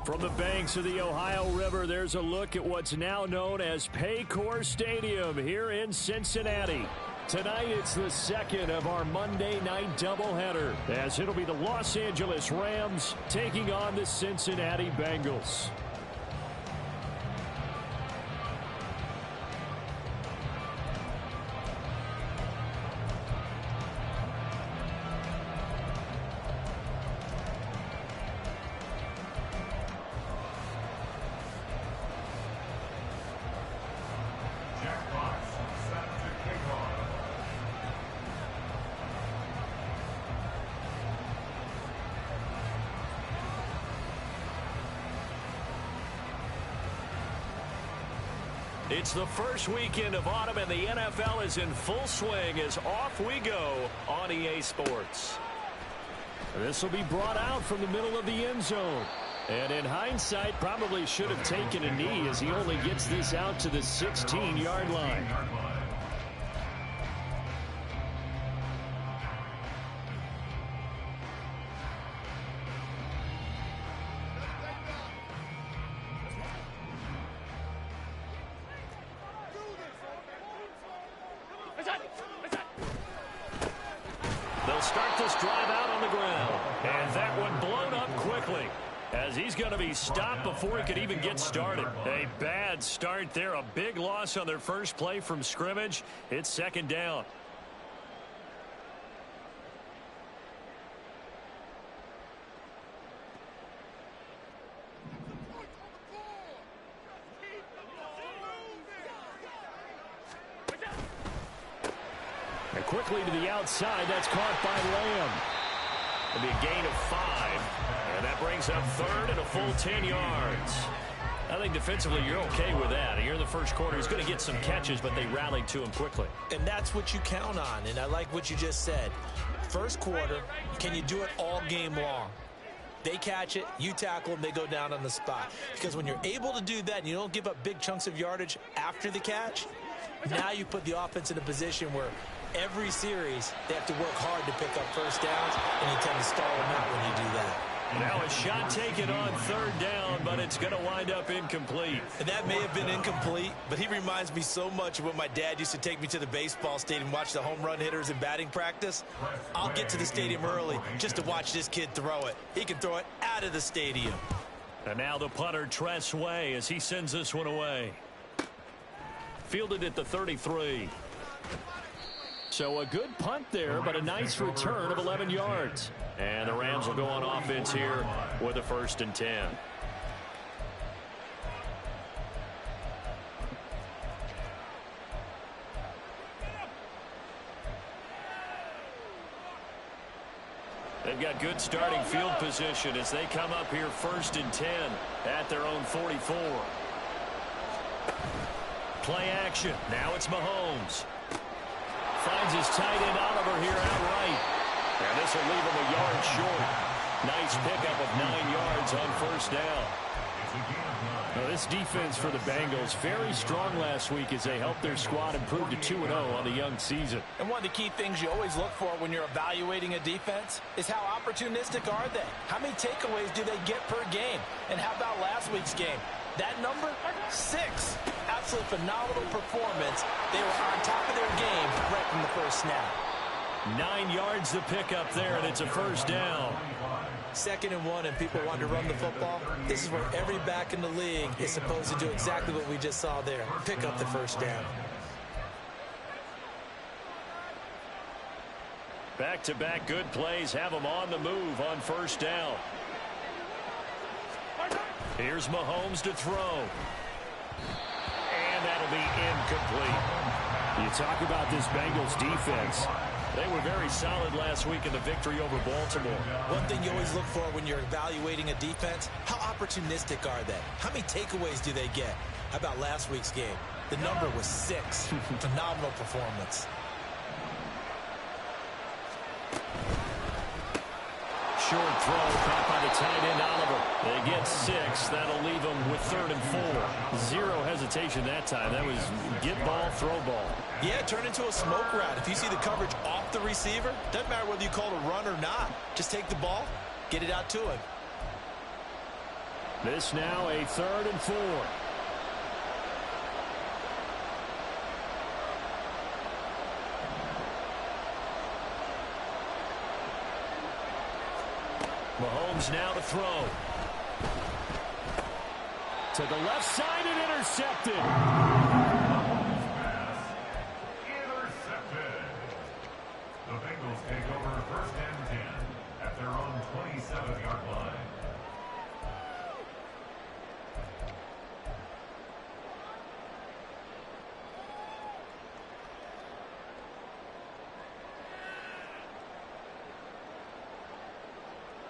From the banks of the Ohio River, there's a look at what's now known as Paycor Stadium here in Cincinnati. Tonight, it's the second of our Monday night doubleheader, as it'll be the Los Angeles Rams taking on the Cincinnati Bengals. It's the first weekend of autumn, and the NFL is in full swing as off we go on EA Sports. This will be brought out from the middle of the end zone. And in hindsight, probably should have taken a knee as he only gets this out to the 16-yard line. They'll start this drive out on the ground. And that one blown up quickly as he's going to be stopped before he could even get started. A bad start there. A big loss on their first play from scrimmage. It's second down. And quickly to the outside, that's caught by Lamb. It'll be a gain of 5, and that brings up third and a full 10 yards. I think defensively you're okay with that. Here in the first quarter, he's going to get some catches, but they rallied to him quickly. And that's what you count on, and I like what you just said. First quarter, can you do it all game long? They catch it, you tackle them, they go down on the spot. Because when you're able to do that and you don't give up big chunks of yardage after the catch, now you put the offense in a position where every series they have to work hard to pick up first downs, and you tend to stall them out when you do that. Now a shot taken on third down, but it's going to wind up incomplete. And that may have been incomplete, but he reminds me so much of when my dad used to take me to the baseball stadium and watch the home run hitters in batting practice. I'll get to the stadium early just to watch this kid throw it. He can throw it out of the stadium. And now the punter, Tress Way, as he sends this one away. Fielded at the 33. So a good punt there, but a nice return of 11 yards. And the Rams will go on offense here with a 1st and 10. They've got good starting field position as they come up here 1st and 10 at their own 44. Play action. Now it's Mahomes. Finds his tight end Oliver here outright. And this will leave him a yard short. Nice pickup of 9 yards on 1st down. Now this defense for the Bengals, very strong last week as they helped their squad improve to 2-0 on the young season. And one of the key things you always look for when you're evaluating a defense is how opportunistic are they? How many takeaways do they get per game? And how about last week's game? That number, 6. Absolutely phenomenal performance. They were on top of their game right from the first snap. 9 yards to pick up there, and it's a 1st down. 2nd and 1, and people want to run the football. This is where every back in the league is supposed to do exactly what we just saw there. Pick up the 1st down. Back-to-back good plays have them on the move on 1st down. Here's Mahomes to throw. And that'll be incomplete. You talk about this Bengals defense. They were very solid last week in the victory over Baltimore. One thing you always look for when you're evaluating a defense, how opportunistic are they? How many takeaways do they get? How about last week's game? The number was 6. Phenomenal performance. Short throw caught by the tight end Oliver. They get 6. That'll leave them with 3rd and 4. Zero hesitation that time. That was get ball, throw ball. Yeah, turn into a smoke route. If you see the coverage off the receiver, doesn't matter whether you call it a run or not. Just take the ball, get it out to him. This now a 3rd and 4. Mahomes now to throw. To the left side and intercepted. Intercepted. The Bengals take over 1st and 10 at their own 27-yard line.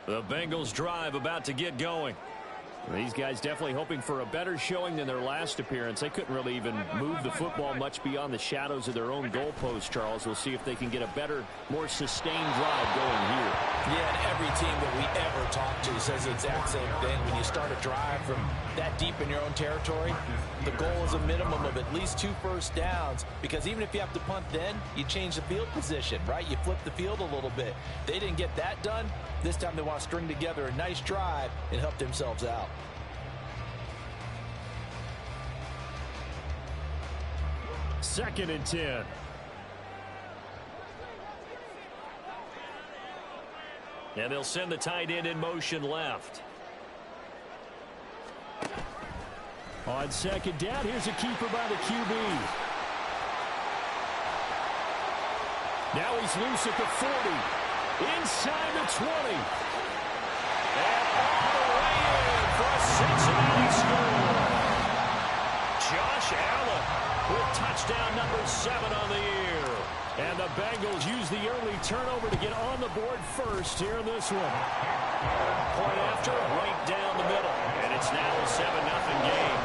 The Bengals drive about to get going. These guys definitely hoping for a better showing than their last appearance. They couldn't really even move the football much beyond the shadows of their own goalpost, Charles. We'll see if they can get a better, more sustained drive going here. Yeah, and every team that we ever talk to says the exact same thing. When you start a drive from that deep in your own territory, the goal is a minimum of at least 2 first downs, because even if you have to punt then, you change the field position, right? You flip the field a little bit. They didn't get that done. This time they want to string together a nice drive and help themselves out. Second and 10. And they'll send the tight end in motion left. On second down, here's a keeper by the QB. Now he's loose at the 40. Inside the 20. And all the way in for a Cincinnati score. Josh Allen with touchdown number 7 on the year. And the Bengals use the early turnover to get on the board first here in this one. Point after, right down the middle. And it's now a 7-0 game.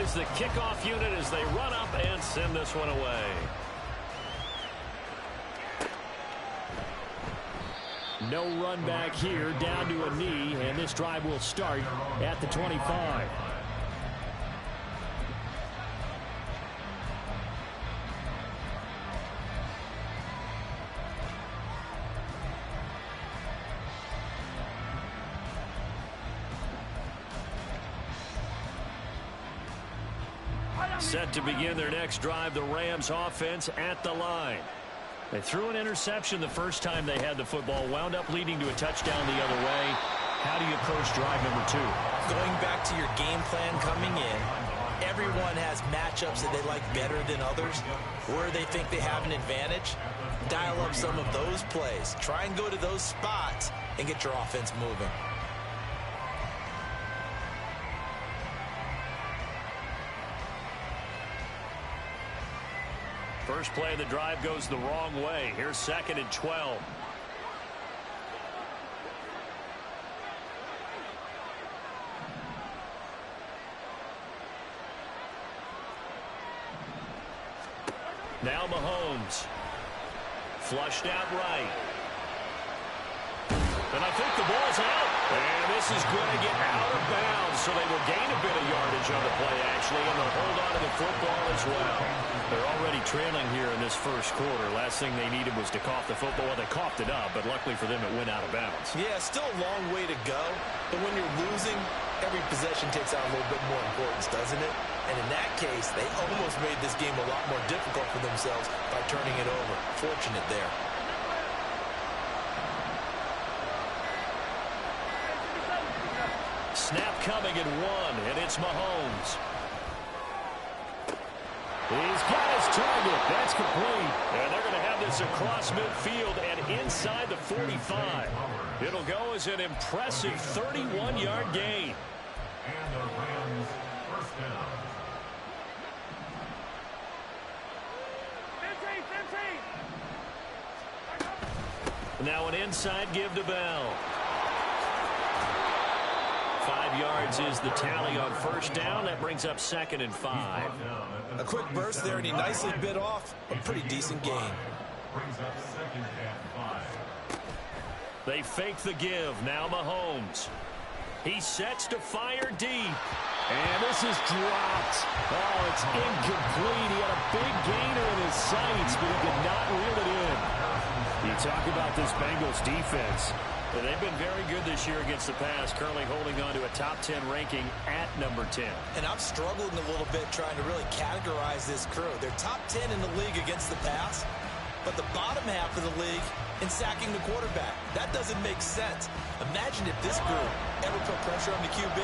Is the kickoff unit as they run up and send this one away. No run back here, down to a knee, and this drive will start at the 25. Set to begin their next drive, the Rams offense at the line. They threw an interception the first time they had the football, wound up leading to a touchdown the other way. How do you approach drive number 2? Going back to your game plan coming in, everyone has matchups that they like better than others, where they think they have an advantage. Dial up some of those plays. Try and go to those spots and get your offense moving. First play of the drive goes the wrong way. Here's 2nd and 12. Now Mahomes. Flushed out right. And I think the ball's out. And this is going to get out of bounds, so they will gain a bit of yardage on the play, actually, and they'll hold on to the football as well. They're already trailing here in this first quarter. Last thing they needed was to cough the football. Well, they coughed it up, but luckily for them, it went out of bounds. Yeah, still a long way to go, but when you're losing, every possession takes on a little bit more importance, doesn't it? And in that case, they almost made this game a lot more difficult for themselves by turning it over. Fortunate there. Snap coming at 1, and it's Mahomes. He's got his target. That's complete. And they're going to have this across midfield and inside the 45. It'll go as an impressive 31-yard gain. And the Rams first down. 15. Now an inside give to Bell. 5 yards is the tally on first down. That brings up 2nd and 5. A quick burst there, and he nicely bit off a pretty decent gain. Brings up 2nd and 5. They fake the give. Now Mahomes. He sets to fire deep. And this is dropped. Oh, it's incomplete. He had a big gainer in his sights, but he could not reel it in. You talk about this Bengals defense. Well, they've been very good this year against the pass, currently holding on to a top 10 ranking at number 10. And I'm struggling a little bit trying to really categorize this crew. They're top 10 in the league against the pass, but the bottom half of the league in sacking the quarterback. That doesn't make sense. Imagine if this group ever put pressure on the QB,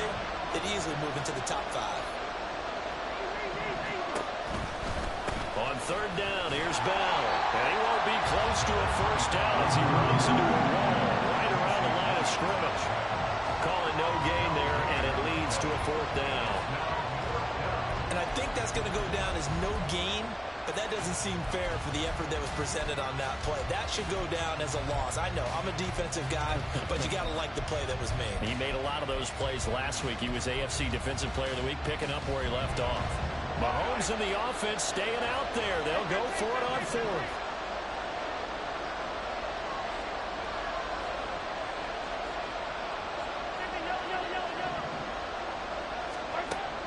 they'd easily move into the top 5. On third down, here's Bell. And he won't be close to a first down as he runs into a wall right around the line of scrimmage. Calling no gain there, and it leads to a fourth down. And I think that's going to go down as no gain, but that doesn't seem fair for the effort that was presented on that play. That should go down as a loss. I know, I'm a defensive guy, but you got to like the play that was made. He made a lot of those plays last week. He was AFC Defensive Player of the Week, picking up where he left off. Mahomes and the offense staying out there. They'll go for it on fourth.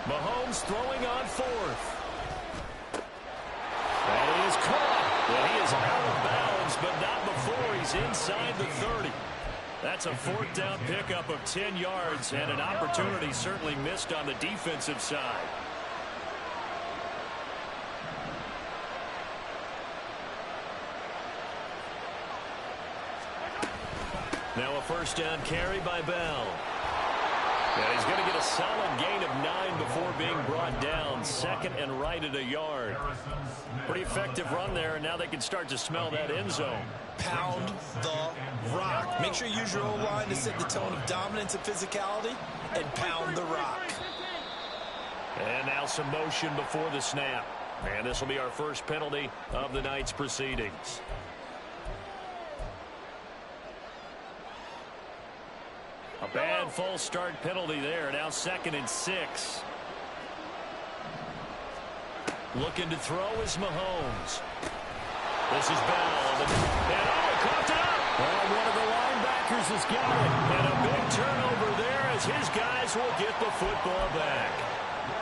Mahomes throwing on fourth. That is caught. Well, he is out of bounds, but not before he's inside the 30. That's a fourth down pickup of 10 yards, and an opportunity certainly missed on the defensive side. Now a first down carry by Bell. And he's going to get a solid gain of 9 before being brought down. Second and right at a yard. Pretty effective run there, and now they can start to smell that end zone. Pound the rock. Make sure you use your own line to set the tone of dominance and physicality, and pound the rock. And now some motion before the snap. And this will be our first penalty of the night's proceedings. A bad false start penalty there. Now 2nd and 6. Looking to throw is Mahomes. This is Bell. And he caught it up. Well, one of the linebackers has got it. And a big turnover there as his guys will get the football back.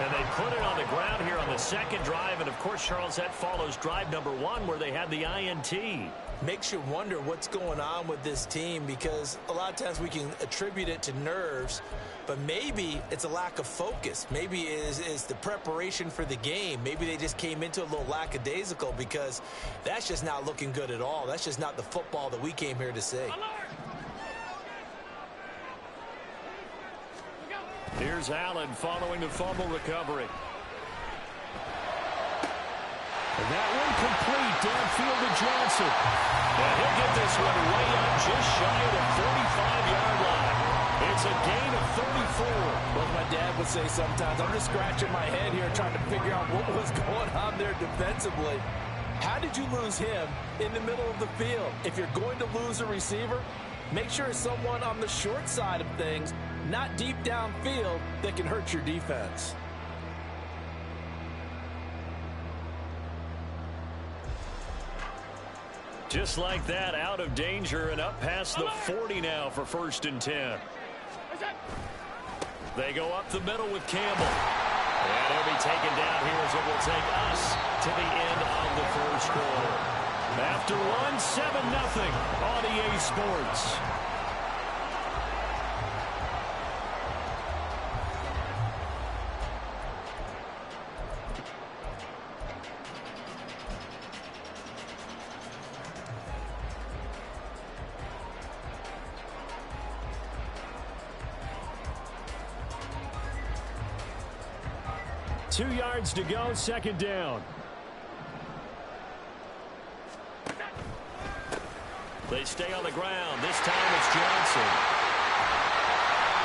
And they put it on the ground here on the second drive. And, of course, Charles, that follows drive number 1 where they had the INT. Makes you wonder what's going on with this team, because a lot of times we can attribute it to nerves, but maybe it's a lack of focus. Maybe it's the preparation for the game. Maybe they just came into a little lackadaisical, because that's just not looking good at all. That's just not the football that we came here to see. Here's Allen following the fumble recovery. And that one complete downfield to Johnson. And he'll get this one way up just shy of the 45-yard line. It's a gain of 34. Well, my dad would say sometimes, I'm just scratching my head here trying to figure out what was going on there defensively. How did you lose him in the middle of the field? If you're going to lose a receiver, make sure it's someone on the short side of things, not deep downfield, that can hurt your defense. Just like that, out of danger and up past the 40 now for 1st and 10. They go up the middle with Campbell. And he'll be taken down here as it will take us to the end of the first quarter. After one, 7-0 on EA Sports. Two yards to go, second down. They stay on the ground. This time it's Johnson.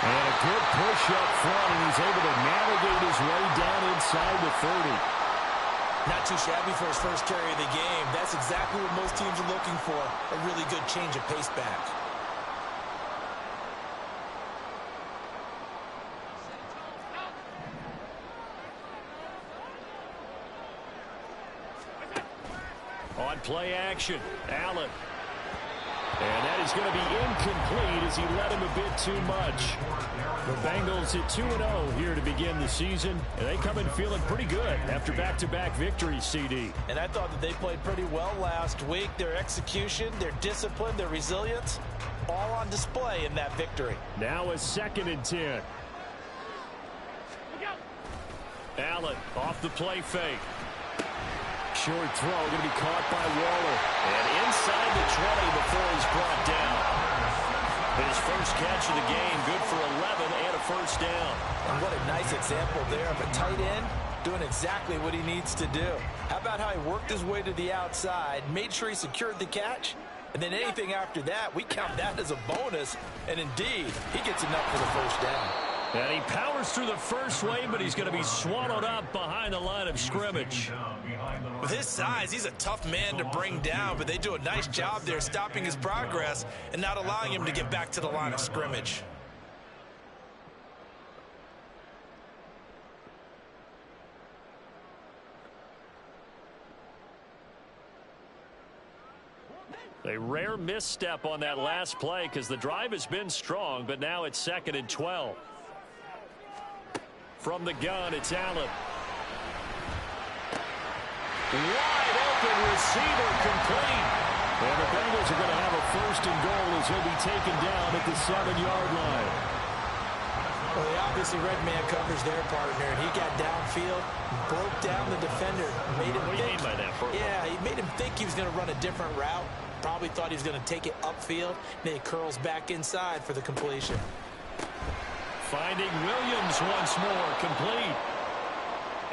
And a good push up front, and he's able to navigate his way down inside the 30. Not too shabby for his first carry of the game. That's exactly what most teams are looking for, a really good change of pace back. On play action, Allen. And that is going to be incomplete as he let him a bit too much. The Bengals at 2-0 here to begin the season, and they come in feeling pretty good after back-to-back victories, CD. And I thought that they played pretty well last week. Their execution, their discipline, their resilience, all on display in that victory. Now a 2nd and 10. Allen off the play fake. Short throw going to be caught by Waller. And inside the 20 before he's brought down. His first catch of the game, good for 11 and a first down. And what a nice example there of a tight end doing exactly what he needs to do. How about how he worked his way to the outside, made sure he secured the catch, and then anything after that, we count that as a bonus. And indeed, he gets enough for the first down. And he powers through the first wave, but he's going to be swallowed up behind the line of scrimmage. With his size, he's a tough man to bring down, but they do a nice job there stopping his progress and not allowing him to get back to the line of scrimmage. A rare misstep on that last play because the drive has been strong, but now it's 2nd and 12. From the gun, it's Allen. Wide open receiver complete. And the Bengals are going to have a 1st and goal as he'll be taken down at the 7-yard line. Well, they obviously red man covers their partner, and he got downfield, broke down the defender, made him What do you mean by that? Yeah, he made him think he was going to run a different route. Probably thought he was going to take it upfield. Then he curls back inside for the completion. Finding Williams once more, complete.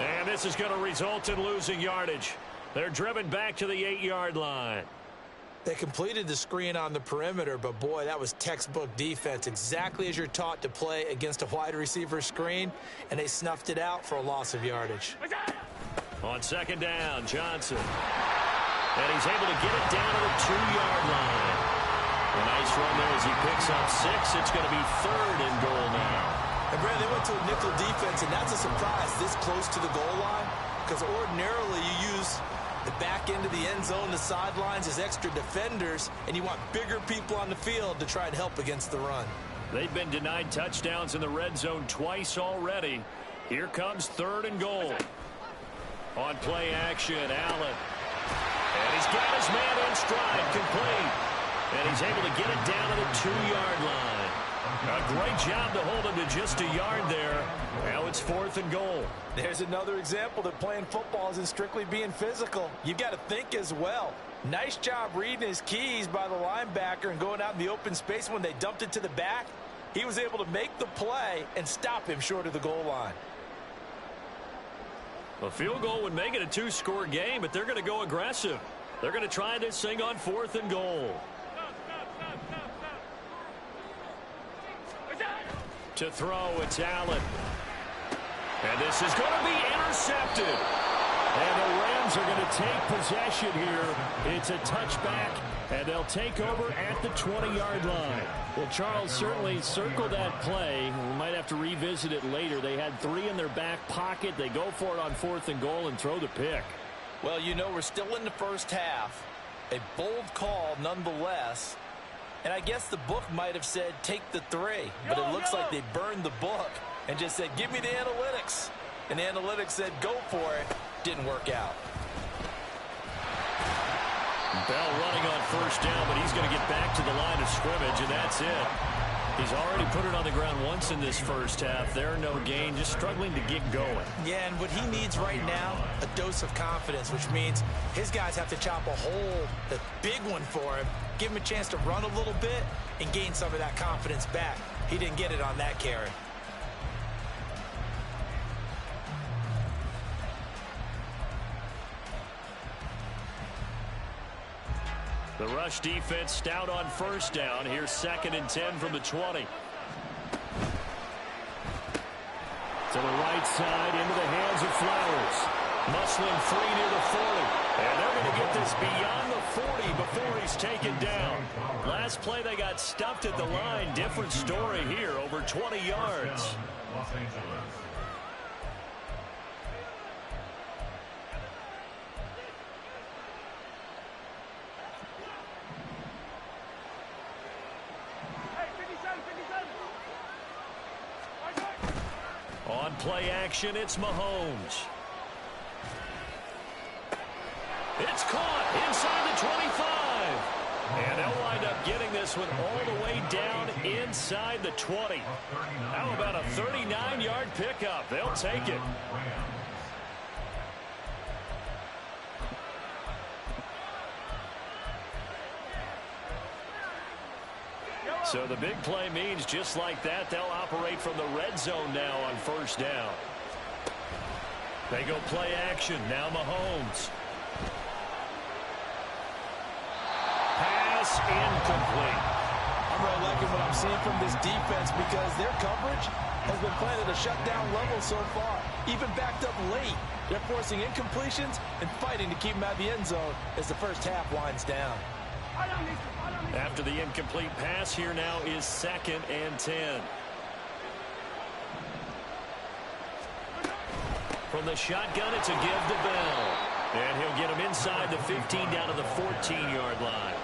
And this is going to result in losing yardage. They're driven back to the 8-yard line. They completed the screen on the perimeter, but boy, that was textbook defense. Exactly as you're taught to play against a wide receiver screen, and they snuffed it out for a loss of yardage. On 2nd down, Johnson. And he's able to get it down to the 2-yard line. A nice run there as he picks up 6. It's going to be 3rd and goal now. And Brad, they went to a nickel defense, and that's a surprise this close to the goal line, because ordinarily you use the back end of the end zone, the sidelines as extra defenders, and you want bigger people on the field to try and help against the run. They've been denied touchdowns in the red zone twice already. Here comes 3rd and goal. On play action, Allen. And he's got his man in stride, complete. And he's able to get it down to the 2-yard line. A great job to hold him to just a yard there. Now it's 4th and goal. There's another example that playing football isn't strictly being physical. You've got to think as well. Nice job reading his keys by the linebacker and going out in the open space when they dumped it to the back. He was able to make the play and stop him short of the goal line. A field goal would make it a 2-score game, but they're going to go aggressive. They're going to try this thing on 4th and goal. To throw, it's Allen. And this is going to be intercepted. And the Rams are going to take possession here. It's a touchback, and they'll take over at the 20-yard line. Well, Charles, certainly circle that play. We might have to revisit it later. They had 3 in their back pocket. They go for it on 4th and goal and throw the pick. Well, you know, we're still in the first half. A bold call nonetheless. And I guess the book might have said take the 3, but it looks like they burned the book and just said give me the analytics. And the analytics said go for it. Didn't work out. Bell running on 1st down, but he's going to get back to the line of scrimmage, and that's it. He's already put it on the ground once in this first half. There, no gain, just struggling to get going. Yeah, and what he needs right now, a dose of confidence, which means his guys have to chop a hole, a big one for him, give him a chance to run a little bit and gain some of that confidence back. He didn't get it on that carry. The rush defense stout on 1st down. Here's 2nd and 10 from the 20. To the right side, into the hands of Flowers. Muscling free near the 40. And they're going to get this beyond the 40 before he's taken down. Last play they got stuffed at the line. Different story here, over 20 yards. Los Angeles. on play action, it's Mahomes. It's caught inside the 25. And they'll wind up getting this one all the way down inside the 20. How about a 39-yard pickup? They'll take it. So the big play means just like that, they'll operate from the red zone now on first down. They go play action. Now Mahomes. Pass incomplete. I'm really liking what I'm seeing from this defense because their coverage has been playing at a shutdown level so far. Even backed up late, they're forcing incompletions and fighting to keep them out of the end zone as the first half winds down. After the incomplete pass, here now is 2nd and 10. From the shotgun, it's a give to Bell. And he'll get him inside the 15 down to the 14-yard line.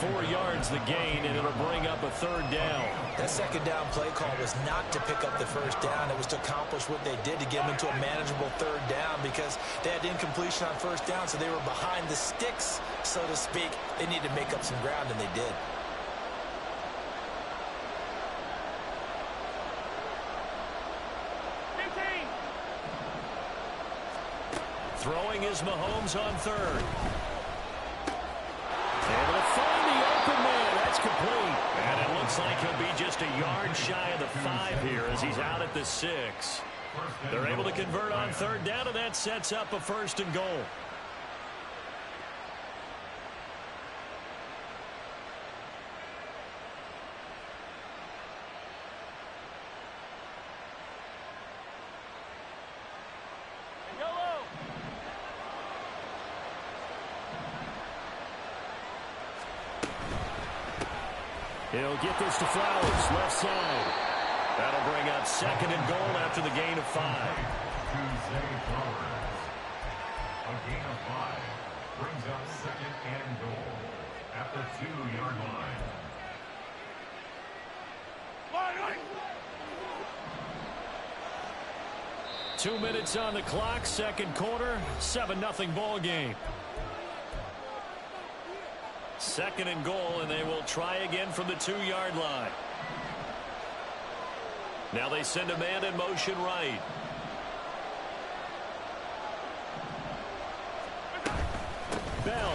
4 yards the gain, and it'll bring up a 3rd down. That 2nd down play call was not to pick up the 1st down. It was to accomplish what they did to get them into a manageable 3rd down because they had incompletion on 1st down, so they were behind the sticks, so to speak. They needed to make up some ground, and they did. Throwing is Mahomes on 3rd. Able to find the open man. That's complete. And it looks like he'll be just a yard shy of the 5 here as he's out at the 6. They're able to convert on 3rd down, and that sets up a 1st and goal. He'll get this to Flowers, left side. That'll bring up 2nd and goal after the gain of 5. To Zay Flowers. A gain of 5 brings up 2nd and goal at the 2-yard line. Line. 2 minutes on the clock, 2nd quarter, 7-0 ball game. 2nd and goal, and they will try again from the 2-yard line. Now they send a man in motion right. Bell.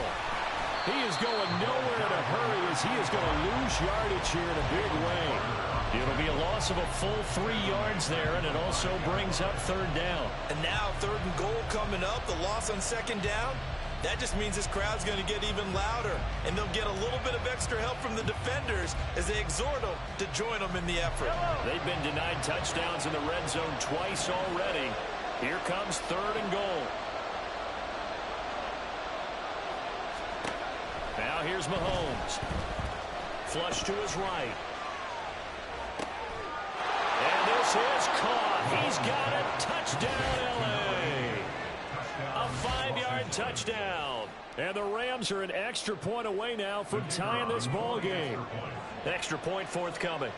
He is going nowhere in a hurry as he is going to lose yardage here in a big way. It'll be a loss of a full 3 yards there, and it also brings up 3rd down. And now 3rd and goal coming up, the loss on 2nd down. That just means this crowd's going to get even louder, and they'll get a little bit of extra help from the defenders as they exhort them to join them in the effort. They've been denied touchdowns in the red zone twice already. Here comes 3rd and goal. Now here's Mahomes. Flush to his right. And this is caught. He's got it. Touchdown, L.A. A 5-yard touchdown. And the Rams are an extra point away now from tying this ball game. Extra point forthcoming.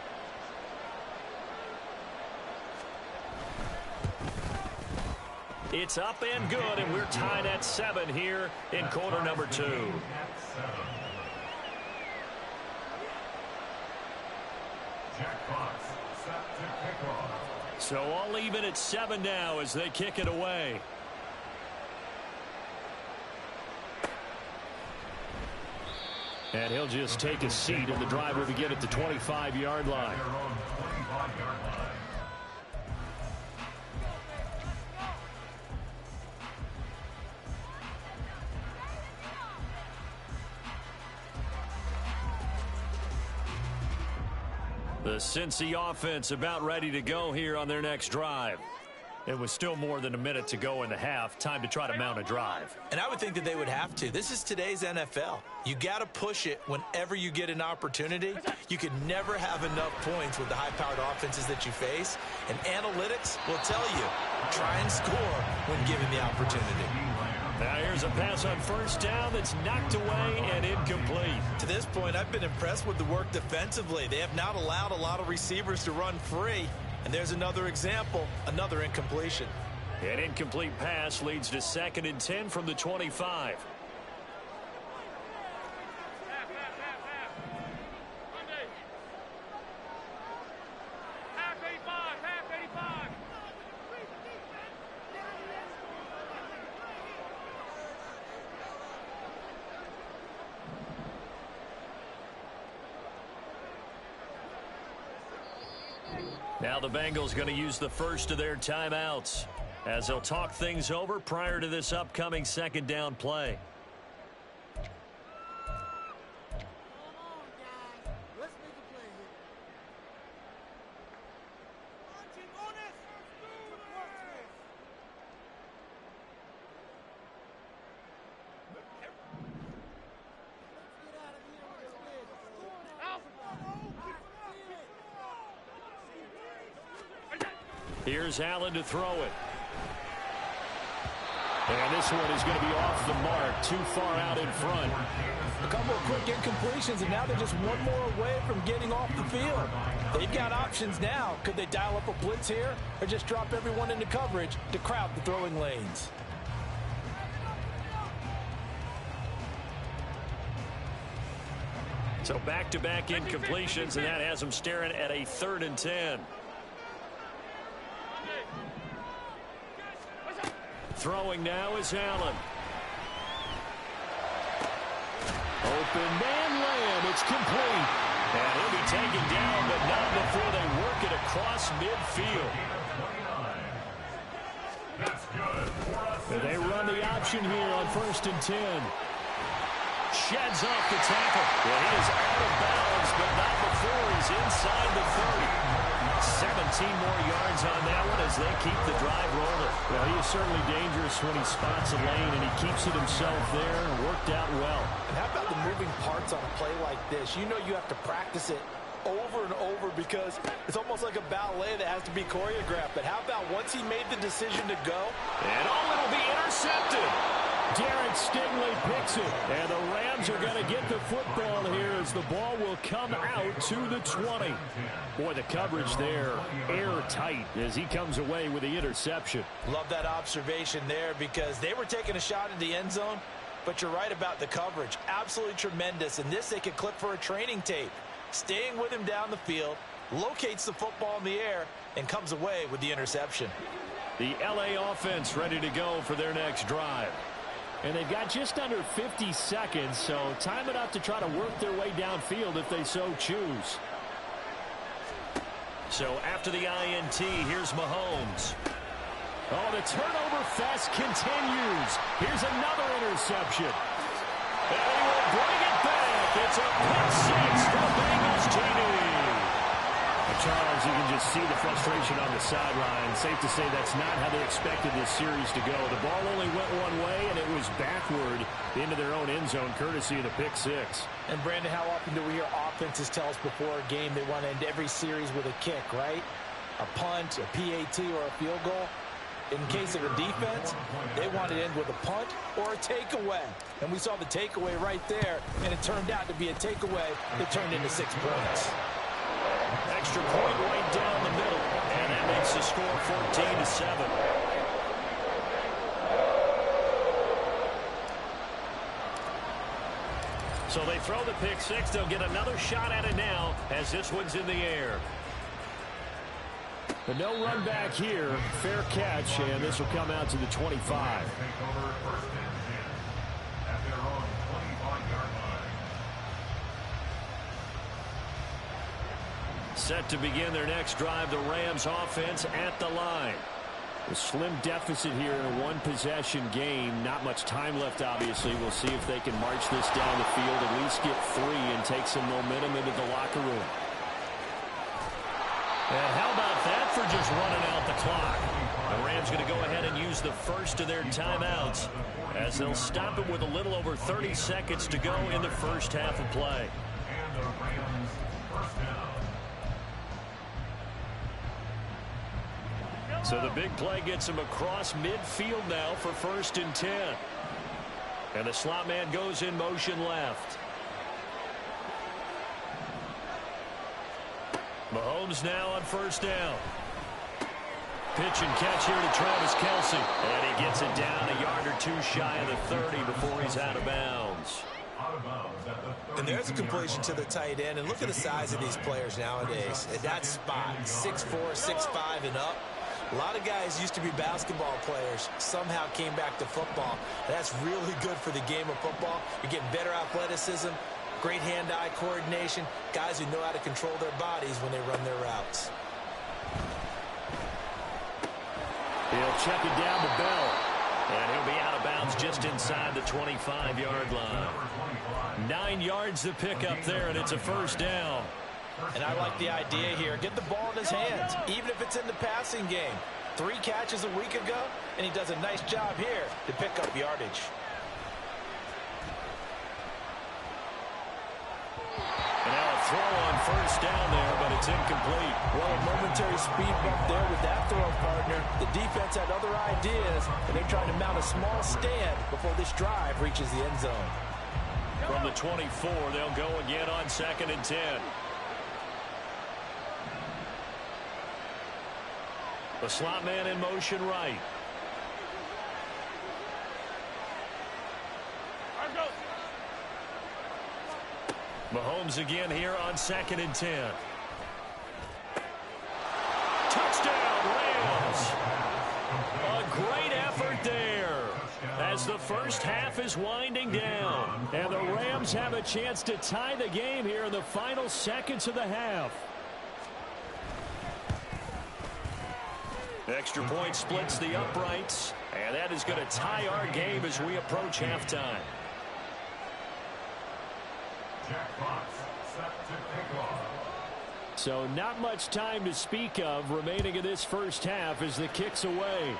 It's up and good, and we're tied at 7 here in quarter number 2. Jack Fox set to kick off. So all even at 7 now as they kick it away. And he'll just take a seat, and the drive will begin at the 25-yard line. Their own 25-yard line. The Cincy offense about ready to go here on their next drive. It was still more than a minute to go in the half. Time to try to mount a drive. And I would think that they would have to. This is today's NFL. You got to push it whenever you get an opportunity. You could never have enough points with the high-powered offenses that you face. And analytics will tell you, try and score when given the opportunity. Now here's a pass on 1st down that's knocked away and incomplete. To this point, I've been impressed with the work defensively. They have not allowed a lot of receivers to run free. And there's another example, another incompletion. An incomplete pass leads to 2nd and 10 from the 25. Now the Bengals going to use the first of their timeouts as they'll talk things over prior to this upcoming 2nd down play. Here's Allen to throw it. And this one is going to be off the mark, too far out in front. A couple of quick incompletions, and now they're just one more away from getting off the field. They've got options now. Could they dial up a blitz here or just drop everyone into coverage to crowd the throwing lanes? So back-to-back incompletions, and that has them staring at a 3rd and 10. Throwing now is Allen. Open man Lamb. It's complete. And he'll be taken down, but not before they work it across midfield. They run the option here on 1st and 10. Sheds off the tackle. Well, he is out of bounds, but not before he's inside the 30. 17 more yards on that one as they keep the drive rolling. Well, he is certainly dangerous when he spots a lane, and he keeps it himself there and worked out well. And how about the moving parts on a play like this? You know you have to practice it over and over because it's almost like a ballet that has to be choreographed. But how about once he made the decision to go? And it'll be intercepted. Derek Stingley picks it, and the Rams are going to get the football here as the ball will come out to the 20. Boy, the coverage there airtight as he comes away with the interception. Love that observation there because they were taking a shot in the end zone, but you're right about the coverage. Absolutely tremendous. And this they could clip for a training tape. Staying with him down the field, locates the football in the air, and comes away with the interception. The LA offense ready to go for their next drive. And they've got just under 50 seconds, so time enough to try to work their way downfield if they so choose. So after the INT, here's Mahomes. Oh, the turnover fest continues. Here's another interception. And he will bring it back. It's a pick six for the Bengals TD. Charles, you can just see the frustration on the sideline. Safe to say that's not how they expected this series to go. The ball only went one way, and it was backward into their own end zone, courtesy of the pick six. And, Brandon, how often do we hear offenses tell us before a game they want to end every series with a kick, right? A punt, a PAT, or a field goal. In case of a defense, they want to end with a punt or a takeaway. And we saw the takeaway right there, and it turned out to be a takeaway that turned into 6 points. Extra point right down the middle, and that makes the score 14-7. So they throw the pick six. They'll get another shot at it now as this one's in the air. But no run back here. Fair catch, and this will come out to the 25. Set to begin their next drive, the Rams offense at the line. A slim deficit here in a one-possession game. Not much time left, obviously. We'll see if they can march this down the field, at least get 3 and take some momentum into the locker room. And how about that for just running out the clock? The Rams going to go ahead and use the first of their timeouts as they'll stop it with a little over 30 seconds to go in the first half of play. And the Rams first down. So the big play gets him across midfield now for 1st and 10. And the slot man goes in motion left. Mahomes now on 1st down. Pitch and catch here to Travis Kelce. And he gets it down a yard or two shy of the 30 before he's out of bounds. And there's a completion to the tight end. And look at the size of these players nowadays. At that spot, 6'4", 6'5", and up. A lot of guys used to be basketball players, somehow came back to football. That's really good for the game of football. You're getting better athleticism, great hand-eye coordination, guys who know how to control their bodies when they run their routes. He'll check it down to Bell. And he'll be out of bounds just inside the 25-yard line. 9 yards to pick up there, and it's a first down. And I like the idea here. Get the ball in his hands, even if it's in the passing game. 3 catches a week ago, and he does a nice job here to pick up yardage. And now a throw on first down there, but it's incomplete. Well, a momentary speed bump there with that throw, partner. The defense had other ideas, and they're trying to mount a small stand before this drive reaches the end zone. From the 24, they'll go again on 2nd and 10. The slot man in motion right. Mahomes again here on 2nd and 10. Touchdown, Rams. A great effort there as the first half is winding down. And the Rams have a chance to tie the game here in the final seconds of the half. Extra point splits the uprights, and that is going to tie our game as we approach halftime. Jack Fox set to kick off. So not much time to speak of remaining in this first half as the kick's away.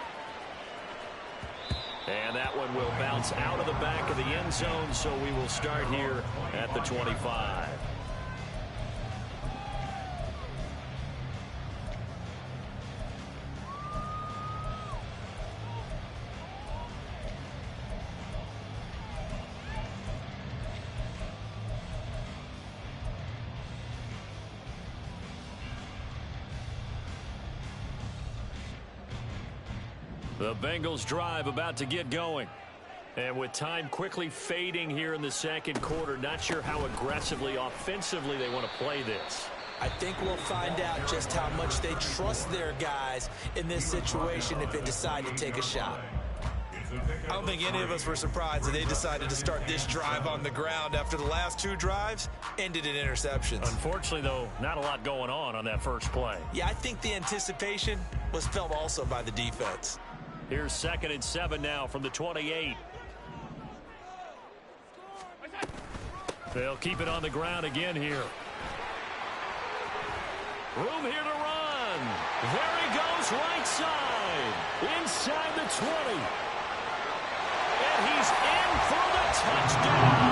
And that one will bounce out of the back of the end zone, so we will start here at the 25. The Bengals drive about to get going. And with time quickly fading here in the second quarter, not sure how aggressively, offensively they want to play this. I think we'll find out just how much they trust their guys in this situation if they decide to take a shot. I don't think any of us were surprised that they decided to start this drive on the ground after the last 2 drives ended in interceptions. Unfortunately, though, not a lot going on that first play. Yeah, I think the anticipation was felt also by the defense. Here's 2nd and 7 now from the 28. They'll keep it on the ground again here. Room here to run. There he goes, right side. Inside the 20. And he's in for the touchdown.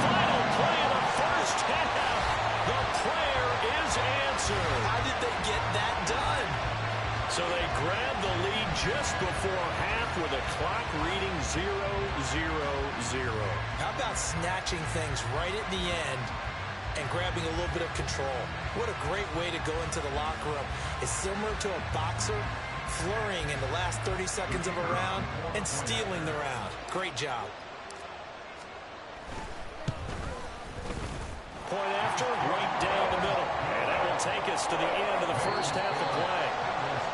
Final play of the first half. The prayer is answered. How did they get that done? So they grabbed the lead just before half with a clock reading 0-0-0. How about snatching things right at the end and grabbing a little bit of control? What a great way to go into the locker room. It's similar to a boxer flurrying in the last 30 seconds of a round and stealing the round. Great job. Point after, right down the middle. And that will take us to the end of the first half of play.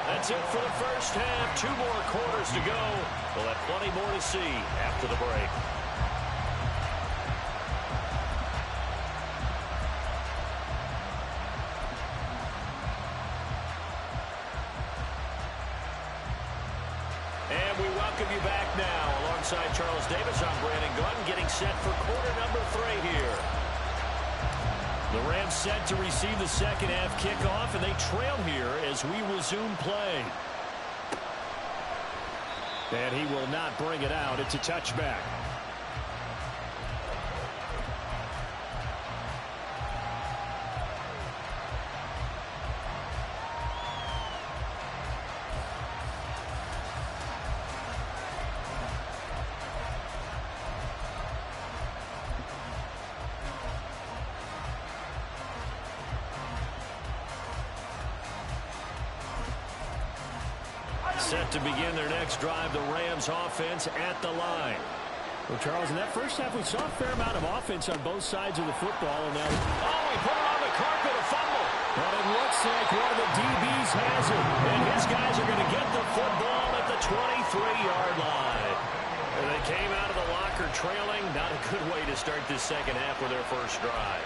That's it for the first half. 2 more quarters to go. We'll have plenty more to see after the break. And we welcome you back now. Alongside Charles Davis, I'm Brandon Gunn, getting set for quarter number 3 here. The Rams set to receive the second half kickoff, and they trail here as we resume play. And he will not bring it out. It's a touchback. Set to begin their next drive, the Rams offense at the line. Well, Charles, in that first half, we saw a fair amount of offense on both sides of the football. And now, he put it on the carpet, a fumble. But it looks like one of the DBs has it. And his guys are going to get the football at the 23-yard line. And they came out of the locker trailing. Not a good way to start this second half with their first drive.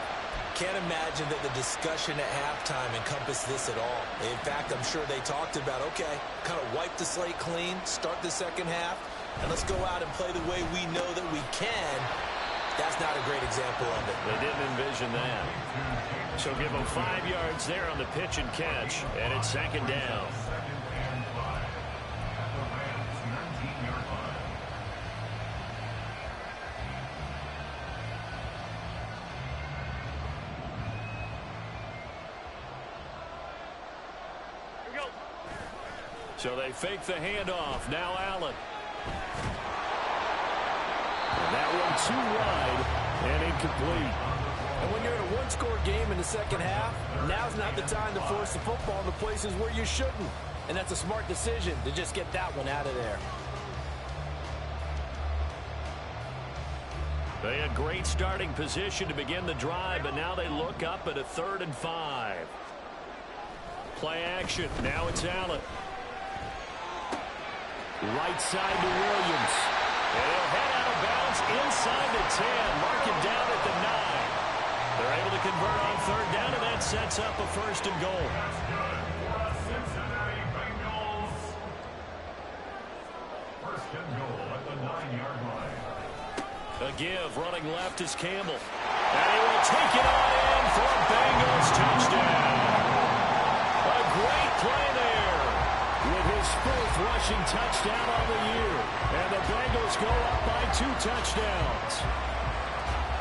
Can't imagine that the discussion at halftime encompassed this at all. In fact, I'm sure they talked about, okay, kind of wipe the slate clean, start the second half, and let's go out and play the way we know that we can. That's not a great example of it. They didn't envision that. So give them 5 yards there on the pitch and catch, and it's second down. So they fake the handoff. Now Allen. And that one too wide and incomplete. And when you're in a one-score game in the second half, now's not the time to force the football in the places where you shouldn't. And that's a smart decision to just get that one out of there. They had great starting position to begin the drive, but now they look up at a 3rd and 5. Play action. Now it's Allen. Right side to Williams. And he'll head out of bounds inside the 10. Mark it down at the 9. They're able to convert on 3rd down, and that sets up a 1st and goal. Cincinnati Bengals. 1st and goal at the 9-yard line. A give, running left is Campbell. And he will take it on in for a Bengals touchdown. A great play there. With his 4th rushing touchdown on the year. And the Bengals go up by 2 touchdowns.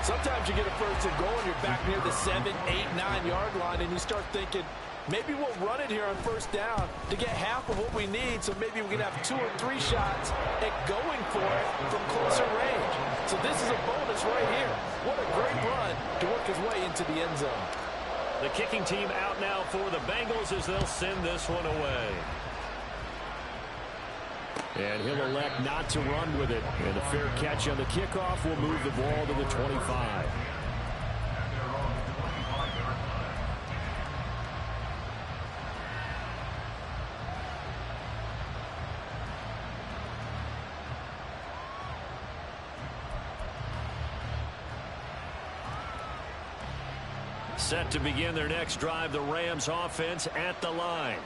Sometimes you get a 1st and goal and you're back near the 7, 8, 9-yard line, and you start thinking, maybe we'll run it here on 1st down to get half of what we need, so maybe we can have 2 or 3 shots at going for it from closer range. So this is a bonus right here. What a great run to work his way into the end zone. The kicking team out now for the Bengals as they'll send this one away. And he'll elect not to run with it. And a fair catch on the kickoff will move the ball to the 25. Set to begin their next drive, the Rams offense at the line.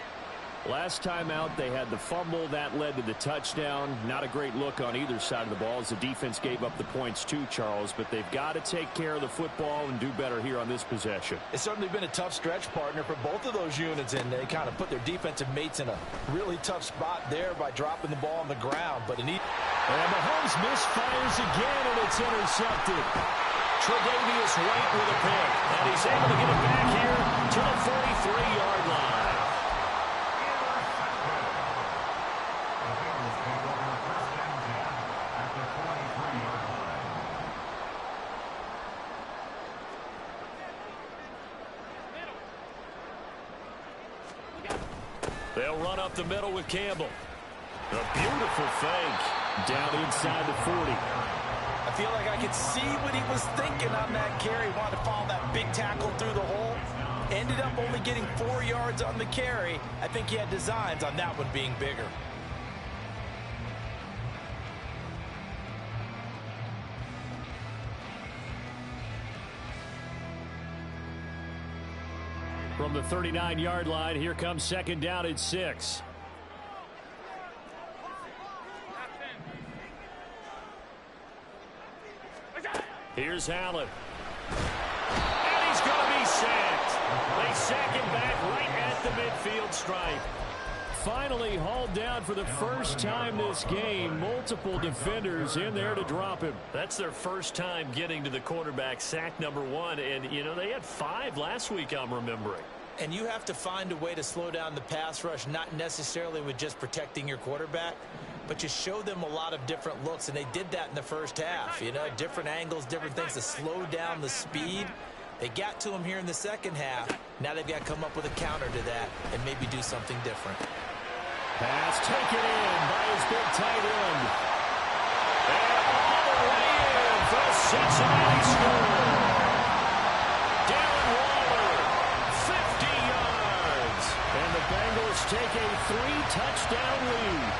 Last time out, they had the fumble. That led to the touchdown. Not a great look on either side of the ball as the defense gave up the points too, Charles. But they've got to take care of the football and do better here on this possession. It's certainly been a tough stretch, partner, for both of those units, and they kind of put their defensive mates in a really tough spot there by dropping the ball on the ground. But and Mahomes misfires again, and it's intercepted. Tre'Davious White with a pick, and he's able to get it back here to the 43-yard line. They'll run up the middle with Campbell. A beautiful fake down inside the 40. I feel like I could see what he was thinking on that carry. Wanted to follow that big tackle through the hole. Ended up only getting 4 yards on the carry. I think he had designs on that one being bigger. From the 39-yard line, here comes 2nd down at 6. Here's Allen. And he's going to be sacked. They sack him back right at the midfield stripe. Finally hauled down for the first time this game. Multiple defenders in there to drop him. That's their first time getting to the quarterback, sack number 1. And, you know, they had 5 last week, I'm remembering. And you have to find a way to slow down the pass rush, not necessarily with just protecting your quarterback, but you show them a lot of different looks, and they did that in the first half. You know, different angles, different things to slow down the speed. They got to him here in the second half. Now they've got to come up with a counter to that and maybe do something different. Pass taken in by his big tight end. And all the way in for a Cincinnati score. Darren Waller, 50 yards. And the Bengals take a 3-touchdown lead.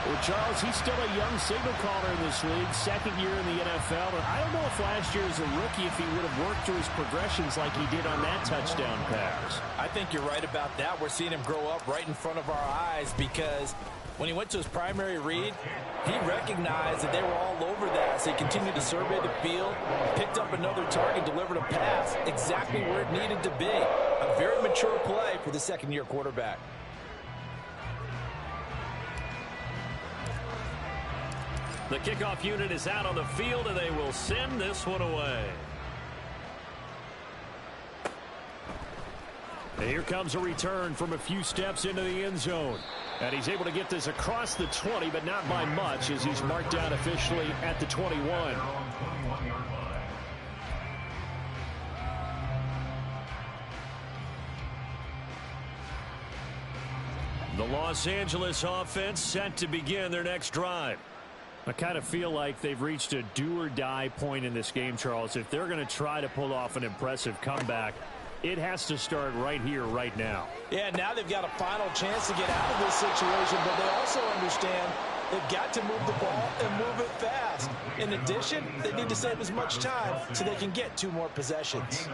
Well, Charles, he's still a young signal caller in this league, second year in the NFL. And I don't know if last year as a rookie, if he would have worked through his progressions like he did on that touchdown pass. I think you're right about that. We're seeing him grow up right in front of our eyes because when he went to his primary read, he recognized that they were all over that. So he continued to survey the field, picked up another target, delivered a pass exactly where it needed to be. A very mature play for the second-year quarterback. The kickoff unit is out on the field, and they will send this one away. And here comes a return from a few steps into the end zone. And he's able to get this across the 20, but not by much, as he's marked down officially at the 21. The Los Angeles offense set to begin their next drive. I kind of feel like they've reached a do-or-die point in this game, Charles. If they're going to try to pull off an impressive comeback, it has to start right here, right now. Yeah, now they've got a final chance to get out of this situation, but they also understand they've got to move the ball and move it fast. In addition, they need to save as much time so they can get 2 more possessions.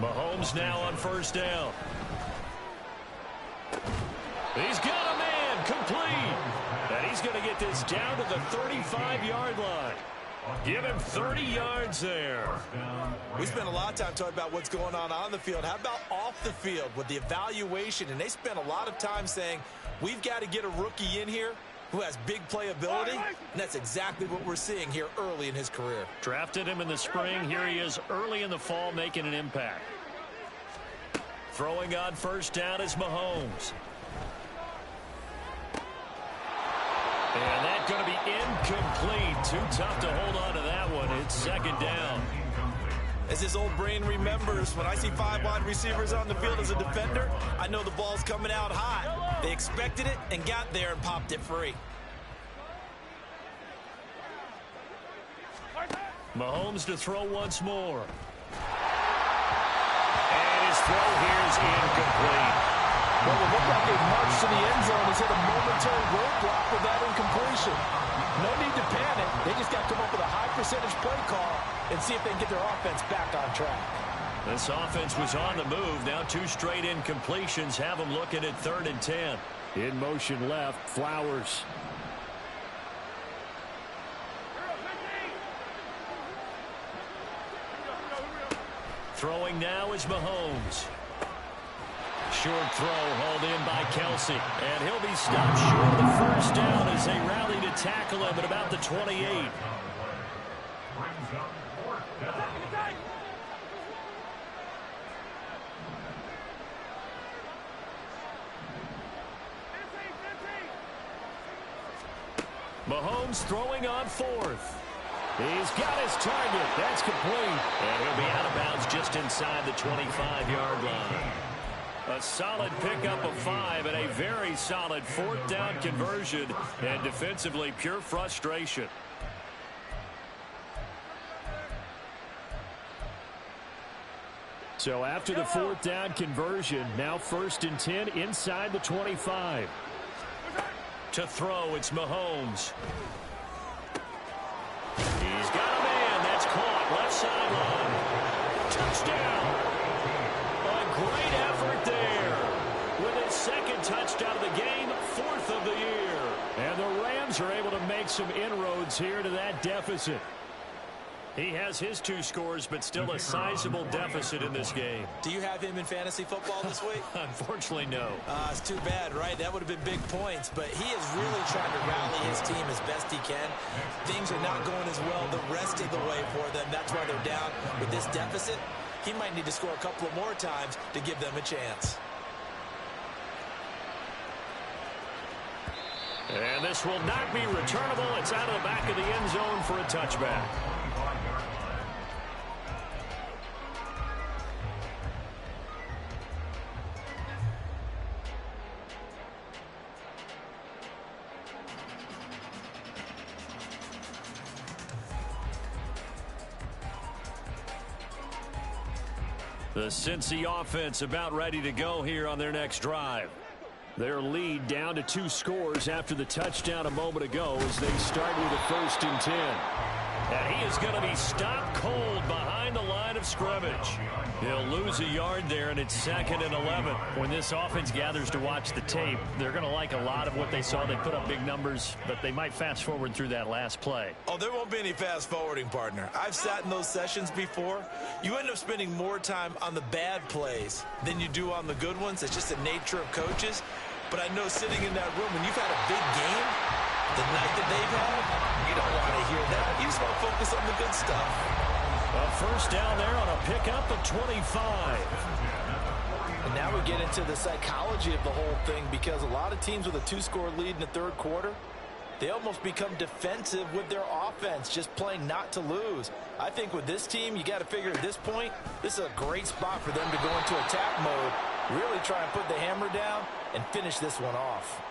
Mahomes now on first down. He's got a man complete. And he's going to get this down to the 35-yard line. Give him 30 yards there. We spent a lot of time talking about what's going on the field. How about off the field with the evaluation? And they spent a lot of time saying, we've got to get a rookie in here who has big playability. And that's exactly what we're seeing here early in his career. Drafted him in the spring. Here he is early in the fall making an impact. Throwing on first down is Mahomes. And that's going to be incomplete. Too tough to hold on to that one. It's second down. As his old brain remembers, when I see 5 wide receivers on the field as a defender, I know the ball's coming out hot. They expected it and got there and popped it free. Mahomes to throw once more. And his throw here is incomplete. Well, it looked like they marched to the end zone. He's hit a momentary roadblock with that incompletion. No need to panic. They just got to come up with a high percentage play call and see if they can get their offense back on track. This offense was on the move. Now 2 straight incompletions have them looking at 3rd and 10. In motion left, Flowers. Throwing now is Mahomes. Short throw hauled in by Kelsey. And he'll be stopped short of the first down as they rally to tackle him at about the 28. Mahomes throwing on 4th. He's got his target. That's complete. And he'll be out of bounds just inside the 25-yard line. A solid pickup of 5 and a very solid 4th down conversion. And defensively, pure frustration. So after the 4th down conversion, now 1st and 10 inside the 25. To throw, it's Mahomes. He's got a man. That's caught. Left sideline. Touchdown. A great effort there. With his 2nd touchdown of the game, 4th of the year. And the Rams are able to make some inroads here to that deficit. He has his 2 scores, but still a sizable deficit in this game. Do you have him in fantasy football this week? Unfortunately, no. It's too bad, right? That would have been big points, but he is really trying to rally his team as best he can. Things are not going as well the rest of the way for them. That's why they're down with this deficit. He might need to score a couple of more times to give them a chance. And this will not be returnable. It's out of the back of the end zone for a touchback. The Cincy offense about ready to go here on their next drive. Their lead down to 2 scores after the touchdown a moment ago as they start with a 1st and 10. And he is going to be stopped cold behind the line of scrimmage. He'll lose a yard there, and it's 2nd and 11. When this offense gathers to watch the tape, they're going to like a lot of what they saw. They put up big numbers, but they might fast forward through that last play. Oh, there won't be any fast forwarding, partner. I've sat in those sessions before. You end up spending more time on the bad plays than you do on the good ones. It's just the nature of coaches. But I know sitting in that room, when you've had a big game, the night that they've had, you don't want to hear that. You just want to focus on the good stuff. A 1st down there on a pickup at 25. And now we get into the psychology of the whole thing, because a lot of teams with a 2-score lead in the 3rd quarter, they almost become defensive with their offense, just playing not to lose. I think with this team, you got to figure at this point, this is a great spot for them to go into attack mode, really try and put the hammer down and finish this one off.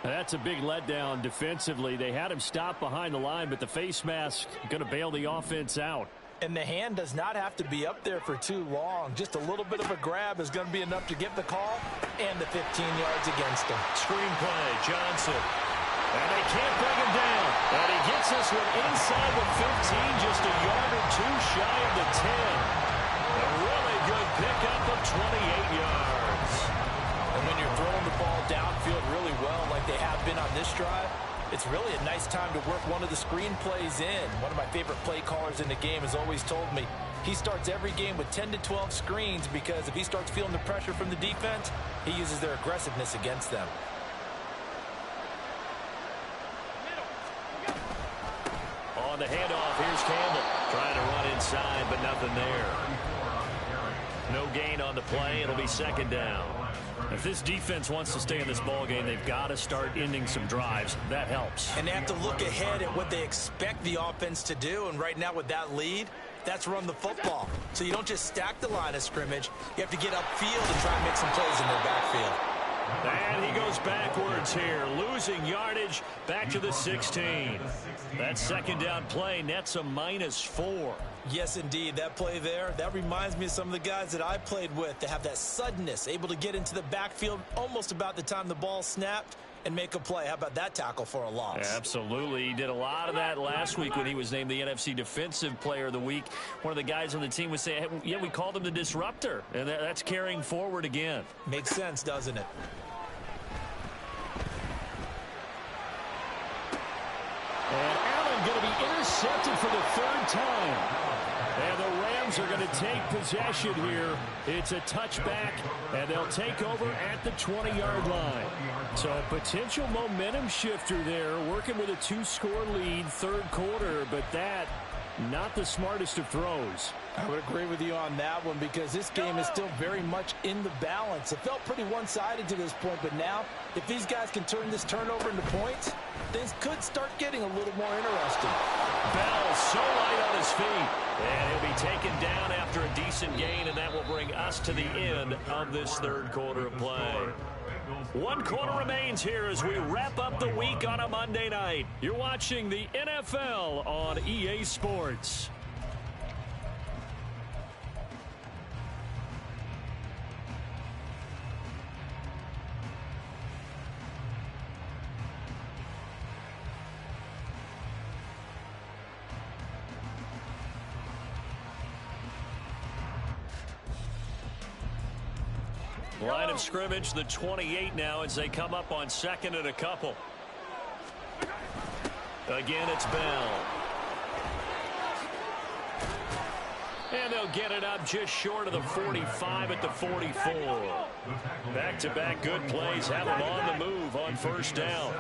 That's a big letdown defensively. They had him stop behind the line, but the face mask going to bail the offense out. And the hand does not have to be up there for too long. Just a little bit of a grab is going to be enough to get the call and the 15 yards against him. Screenplay, Johnson. And they can't bring him down. And he gets this one inside the 15, just a yard or 2 shy of the 10. A really good pickup of 28 yards. And when you're throwing the ball downfield really well like they have been on this drive, it's really a nice time to work one of the screen plays in. One of my favorite play callers in the game has always told me he starts every game with 10 to 12 screens, because if he starts feeling the pressure from the defense, he uses their aggressiveness against them. On the handoff, here's Campbell. Trying to run inside, but nothing there. No gain on the play. It'll be 2nd down. If this defense wants to stay in this ballgame, they've got to start ending some drives. That helps. And they have to look ahead at what they expect the offense to do. And right now with that lead, that's run the football. So you don't just stack the line of scrimmage. You have to get upfield and try and make some plays in their backfield. And he goes backwards here, losing yardage back to the 16. That 2nd down play nets a -4. Yes, indeed. That play there, that reminds me of some of the guys that I played with. They have that suddenness, able to get into the backfield almost about the time the ball snapped and make a play. How about that tackle for a loss? Absolutely. He did a lot of that last week when he was named the NFC Defensive Player of the Week. One of the guys on the team would say, hey, yeah, we called him the disruptor. And that's carrying forward again. Makes sense, doesn't it? And Allen going to be intercepted for the 3rd time. And the Rams are going to take possession here. It's a touchback, and they'll take over at the 20-yard line. So a potential momentum shifter there, working with a 2-score lead, 3rd quarter, but that, not the smartest of throws. I would agree with you on that one, because this game is still very much in the balance. It felt pretty one-sided to this point, but now if these guys can turn this turnover into points, things could start getting a little more interesting. Bell so light on his feet, and he'll be taken down after a decent gain, and that will bring us to the end of this 3rd quarter of play. 1 quarter remains here as we wrap up the week on a Monday night. You're watching the NFL on EA Sports. Line of scrimmage, the 28 now as they come up on 2nd and a couple. Again, it's Bell. And they'll get it up just short of the 45 at the 44. Back-to-back good plays have them on the move on 1st down.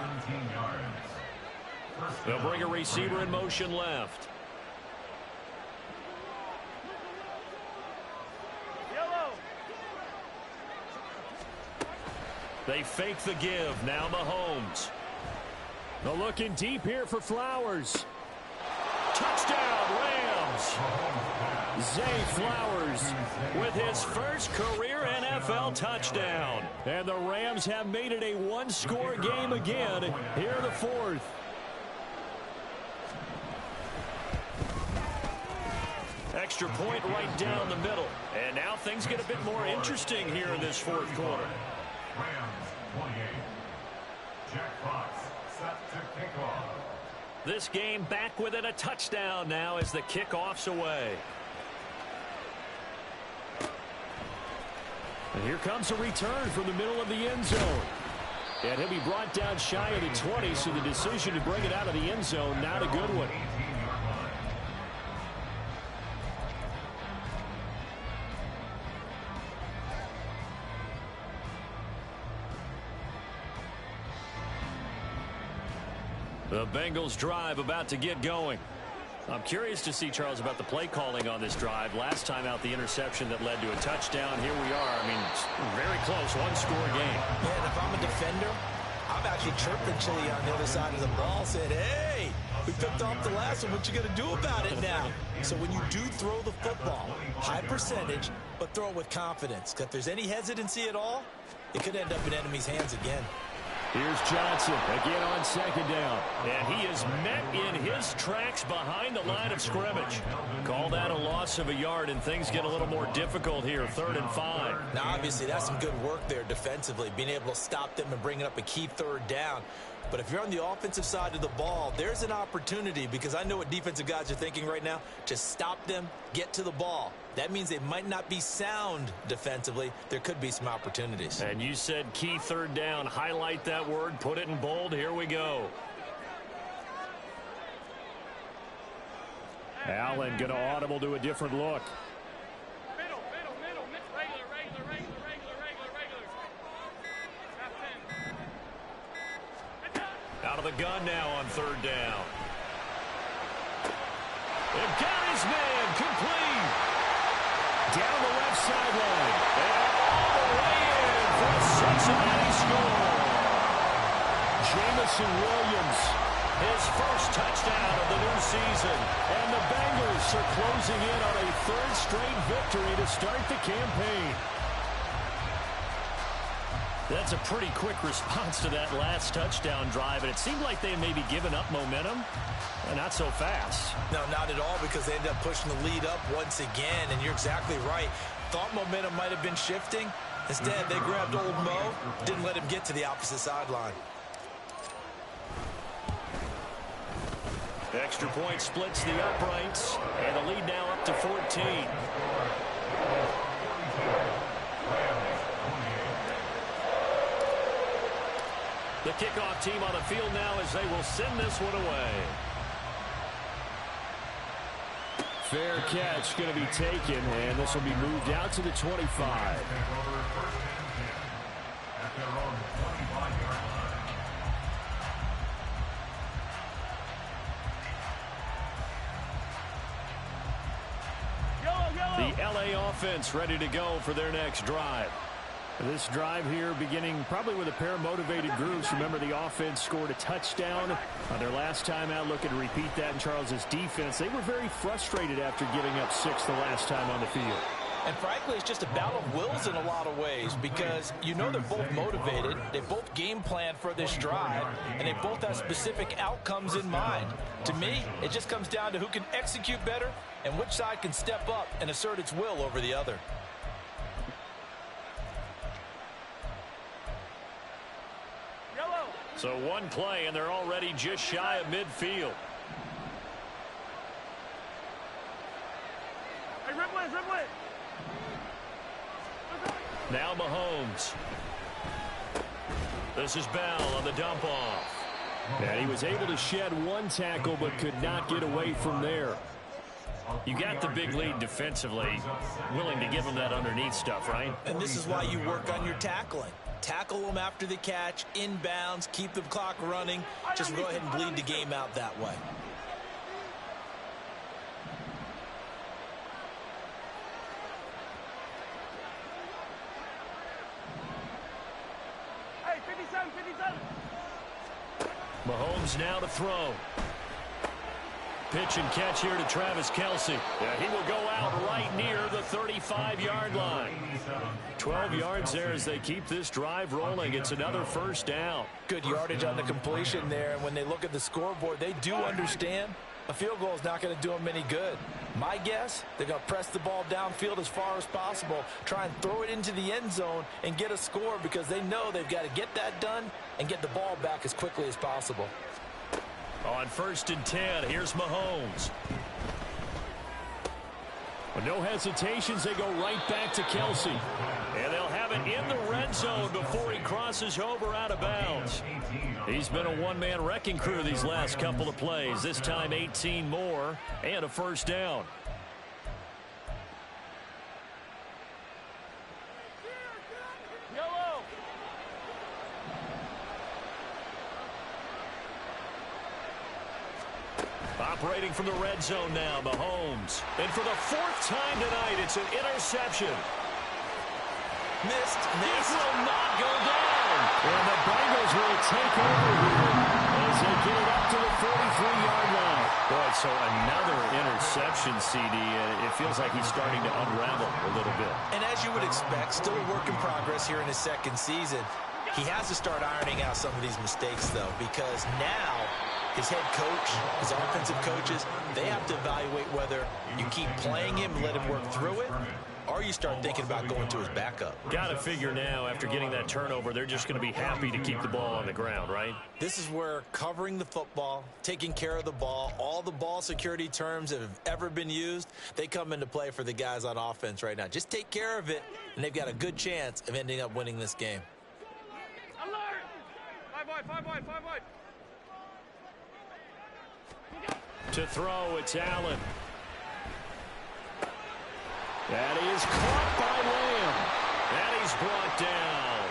They'll bring a receiver in motion left. They fake the give. Now Mahomes. They're looking deep here for Flowers. Touchdown, Rams. Zay Flowers with his first career NFL touchdown. And the Rams have made it a 1-score game again here in the 4th. Extra point right down the middle. And now things get a bit more interesting here in this fourth quarter. Rams 28. Jack Fox set to kick off. This game back within a touchdown now as the kickoff's away. And here comes a return from the middle of the end zone. And he'll be brought down shy of the 20, so the decision to bring it out of the end zone, not a good one. The Bengals drive about to get going. I'm curious to see, Charles, about the play calling on this drive. Last time out, the interception that led to a touchdown. Here we are. I mean, very close, one-score game. Yeah, and if I'm a defender, I'm actually chirping Chili on the other side of the ball, saying, hey, we picked off the last one. What you going to do about it now? So when you do throw the football, high percentage, but throw it with confidence. Because if there's any hesitancy at all, it could end up in enemy's hands again. Here's Johnson again on second down. And he is met in his tracks behind the line of scrimmage. Call that a loss of a yard, and things get a little more difficult here, 3rd and 5. Now, obviously, that's some good work there defensively, being able to stop them and bring up a key 3rd down. But if you're on the offensive side of the ball, there's an opportunity, because I know what defensive guys are thinking right now. Just stop them, get to the ball. That means they might not be sound defensively. There could be some opportunities. And you said key 3rd down. Highlight that word. Put it in bold. Here we go. Allen going to audible to a different look. Out of the gun now on 3rd down. And got his man complete. Down the left sideline. And all the way in for a Cincinnati score. Jameson Williams, his first touchdown of the new season. And the Bengals are closing in on a 3rd straight victory to start the campaign. That's a pretty quick response to that last touchdown drive, and it seemed like they may be giving up momentum. Not so fast. No, not at all, because they ended up pushing the lead up once again, and you're exactly right. Thought momentum might have been shifting. Instead, they grabbed old Mo, didn't let him get to the opposite sideline. The extra point splits the uprights, and the lead now up to 14. The kickoff team on the field now as they will send this one away. Fair catch going to be taken, and this will be moved out to the 25. The LA offense ready to go for their next drive. This drive here beginning probably with a pair of motivated groups. Remember, the offense scored a touchdown on their last time out. Looking to repeat that in Charles's defense. They were very frustrated after giving up 6 the last time on the field. And frankly, it's just a battle of wills in a lot of ways, because you know they're both motivated. They both game plan for this drive, and they both have specific outcomes in mind. To me, it just comes down to who can execute better and which side can step up and assert its will over the other. So one play, and they're already just shy of midfield. Now Mahomes. This is Bell on the dump off. And he was able to shed one tackle but could not get away from there. You got the big lead defensively, willing to give him that underneath stuff, right? And this is why you work on your tackling. Tackle them after the catch, inbounds, keep the clock running. Just go ahead and bleed the game out that way. Hey, 57, 57. Mahomes now to throw. Pitch and catch here to Travis Kelce. Yeah, he will go out right near the 35-yard line. 12 yards there as they keep this drive rolling. It's another first down. Good yardage on the completion there. And when they look at the scoreboard, they do understand A field goal is not going to do them any good. My guess, they're going to press the ball downfield as far as possible, try and throw it into the end zone and get a score because they know they've got to get that done and get the ball back as quickly as possible. On 1st and 10, here's Mahomes. With no hesitations, they go right back to Kelsey. And they'll have it in the red zone before he crosses over out of bounds. He's been a one-man wrecking crew these last couple of plays. This time 18 more and a first down. Operating from the red zone now, Mahomes. And for the 4th time tonight, it's an interception. Missed. This will not go down. And the Bengals will take over here as they get it up to the 43-yard line. Boy, so another interception, CD. It feels like he's starting to unravel a little bit. And as you would expect, still a work in progress here in his 2nd season. He has to start ironing out some of these mistakes, though, because now his head coach, his offensive coaches, they have to evaluate whether you keep playing him and let him work through it, or you start thinking about going to his backup. Got to figure now, after getting that turnover, they're just going to be happy to keep the ball on the ground, right? This is where covering the football, taking care of the ball, all the ball security terms that have ever been used, they come into play for the guys on offense right now. Just take care of it, and they've got a good chance of ending up winning this game. To throw, it's Allen. That is caught by Lamb. And he's brought down.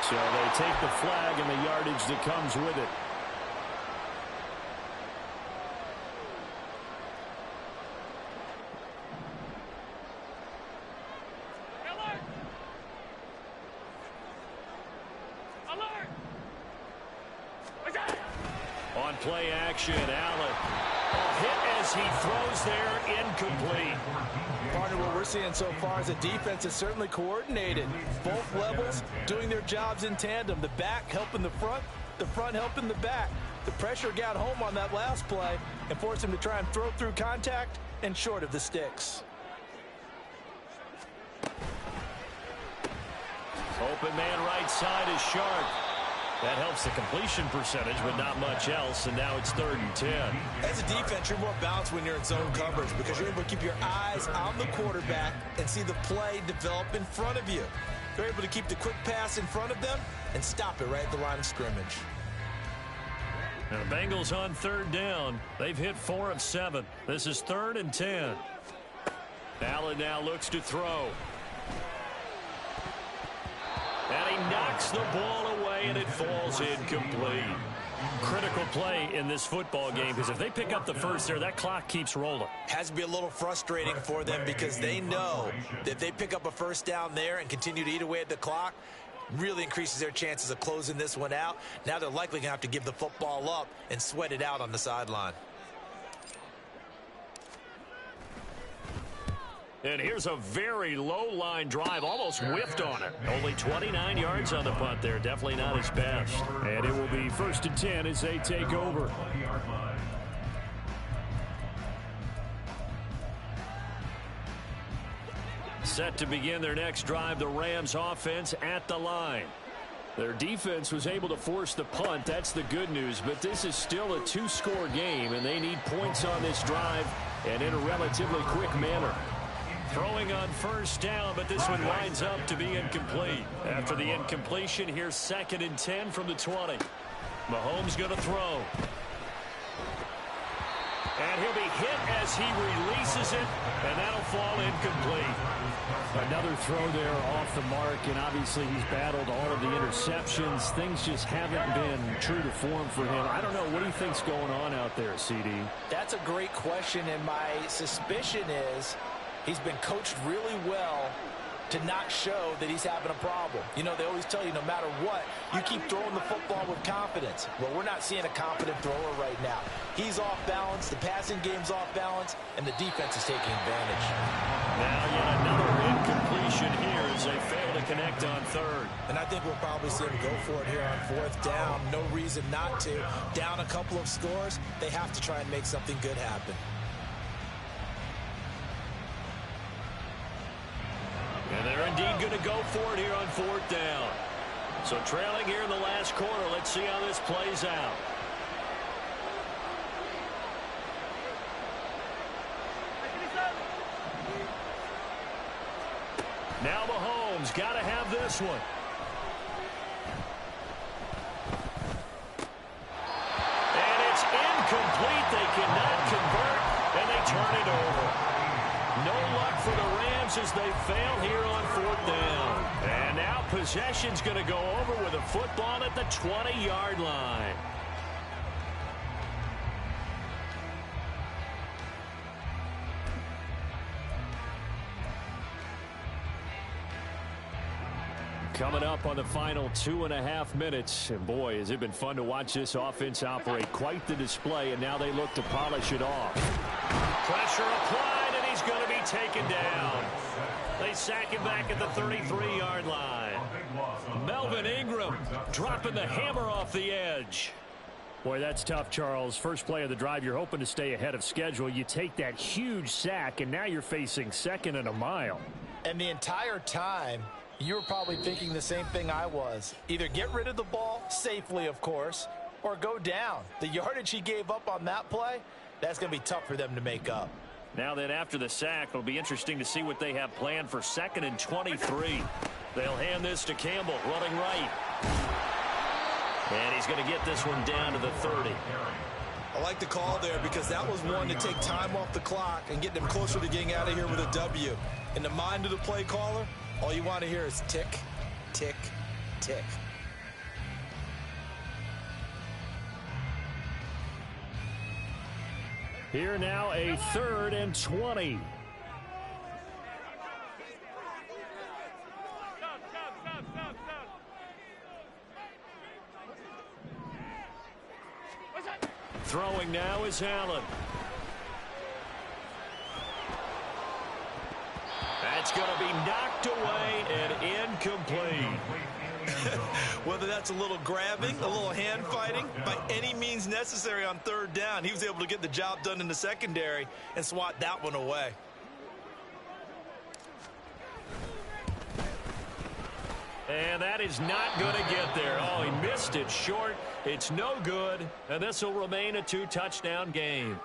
So they take the flag and the yardage that comes with it. On play action, Allen. A hit as he throws there, incomplete. Partner, what we're seeing so far is the defense is certainly coordinated. Both levels doing their jobs in tandem. The back helping the front helping the back. The pressure got home on that last play and forced him to try and throw through contact and short of the sticks. Open man right side is Sharp. That helps the completion percentage, but not much else, and now it's 3rd and 10. As a defense, you're more balanced when you're in zone coverage because you're able to keep your eyes on the quarterback and see the play develop in front of you. You're able to keep the quick pass in front of them and stop it right at the line of scrimmage. And the Bengals on 3rd down. They've hit 4 of 7. This is 3rd and 10. Allen now looks to throw. And he knocks the ball away, and it falls incomplete. Critical play in this football game, because if they pick up the first there, that clock keeps rolling. Has to be a little frustrating for them because they know that if they pick up a first down there and continue to eat away at the clock, really increases their chances of closing this one out. Now they're likely going to have to give the football up and sweat it out on the sideline. And here's a very low-line drive, almost whiffed on it. Only 29 yards on the punt there. Definitely not his best. And it will be 1st and 10 as they take over. Set to begin their next drive, the Rams offense at the line. Their defense was able to force the punt. That's the good news. But this is still a 2-score game, and they need points on this drive and in a relatively quick manner. Throwing on 1st down, but this one winds up to be incomplete. After the incompletion, here's 2nd and 10 from the 20. Mahomes going to throw. And he'll be hit as he releases it, and that'll fall incomplete. Another throw there off the mark, and obviously he's battled all of the interceptions. Things just haven't been true to form for him. I don't know. What do you think's going on out there, CD? That's a great question, and my suspicion is he's been coached really well to not show that he's having a problem. You know, they always tell you no matter what, you keep throwing the football with confidence. Well, we're not seeing a confident thrower right now. He's off balance, the passing game's off balance, and the defense is taking advantage. Now yet another incompletion here as they fail to connect on third. And I think we'll probably see him go for it here on fourth down. No reason not to. Down a couple of scores, they have to try and make something good happen. And they're indeed going to go for it here on fourth down. So trailing here in the last quarter. Let's see how this plays out. Now Mahomes got to have this one. And it's incomplete. They cannot convert, and they turn it over. No luck for the Rams as they fail here on fourth down. And now possession's going to go over with a football at the 20-yard line. Coming up on the final 2.5 minutes. And boy, has it been fun to watch this offense operate. Quite the display, and now they look to polish it off. Pressure applied, and he's going to be taken down. They sack him back at the 33-yard line. Melvin Ingram dropping the hammer off the edge. Boy, that's tough, Charles. First play of the drive, you're hoping to stay ahead of schedule. You take that huge sack, and now you're facing 2nd and a mile. And the entire time, you were probably thinking the same thing I was. Either get rid of the ball, safely of course, or go down. The yardage he gave up on that play, that's going to be tough for them to make up. Now then, after the sack, it'll be interesting to see what they have planned for 2nd and 23. They'll hand this to Campbell, running right. And he's going to get this one down to the 30. I like the call there because that was one to take time off the clock and get them closer to getting out of here with a W. In the mind of the play caller, all you want to hear is tick, tick, tick. Here now a 3rd and 20. Throwing now is Allen. That's going to be knocked away and incomplete. Whether that's a little grabbing, a little hand fighting, by any means necessary on 3rd down, he was able to get the job done in the secondary and swat that one away. And that is not going to get there. Oh, he missed it short. It's no good. And this will remain a 2-touchdown game.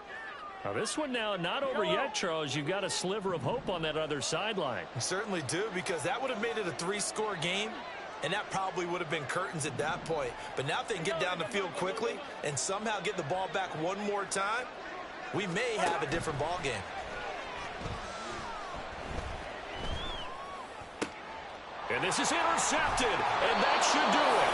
Now this one now not over yet, Charles. You've got a sliver of hope on that other sideline. You certainly do, because that would have made it a 3-score game, and that probably would have been curtains at that point. But now if they can get down the field quickly and somehow get the ball back one more time, we may have a different ball game. And this is intercepted, and that should do it.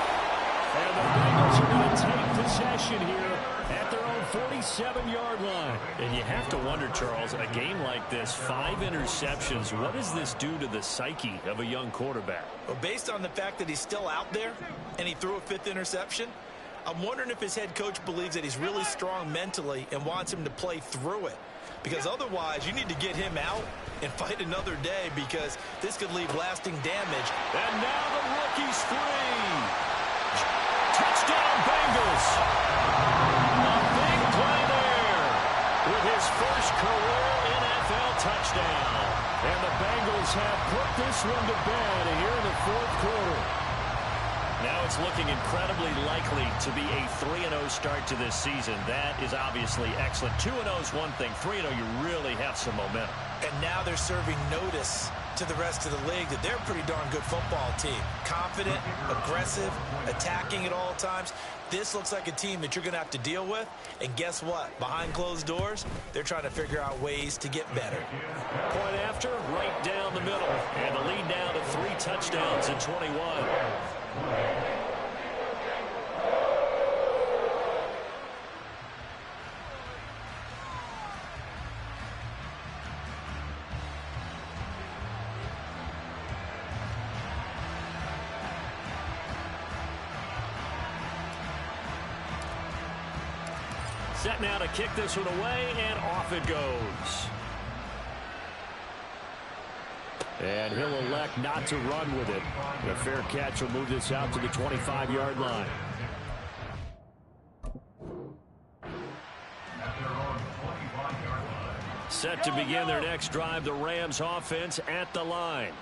And the Bengals are going to take possession here at their own 47-yard line. And you have to wonder, Charles, a game like this, 5 interceptions, what does this do to the psyche of a young quarterback? Well, based on the fact that he's still out there and he threw a 5th interception, I'm wondering if his head coach believes that he's really strong mentally and wants him to play through it. Because otherwise, you need to get him out and fight another day, because this could leave lasting damage. And now the rookie's free. Touchdown, Bengals. A big play there with his first career NFL touchdown. And the Bengals have put this one to bed here in the 4th quarter. Now it's looking incredibly likely to be a 3-0 start to this season. That is obviously excellent. 2-0 is one thing. 3-0, you really have some momentum. And now they're serving notice to the rest of the league that they're a pretty darn good football team. Confident, aggressive, attacking at all times. This looks like a team that you're going to have to deal with. And guess what? Behind closed doors, they're trying to figure out ways to get better. Point after, right down the middle. And the lead down to 3 touchdowns in 21. set now to kick this one away, and off it goes. And he'll elect not to run with it. A fair catch will move this out to the 25-yard line. Set to begin their next drive, the Rams offense at the line.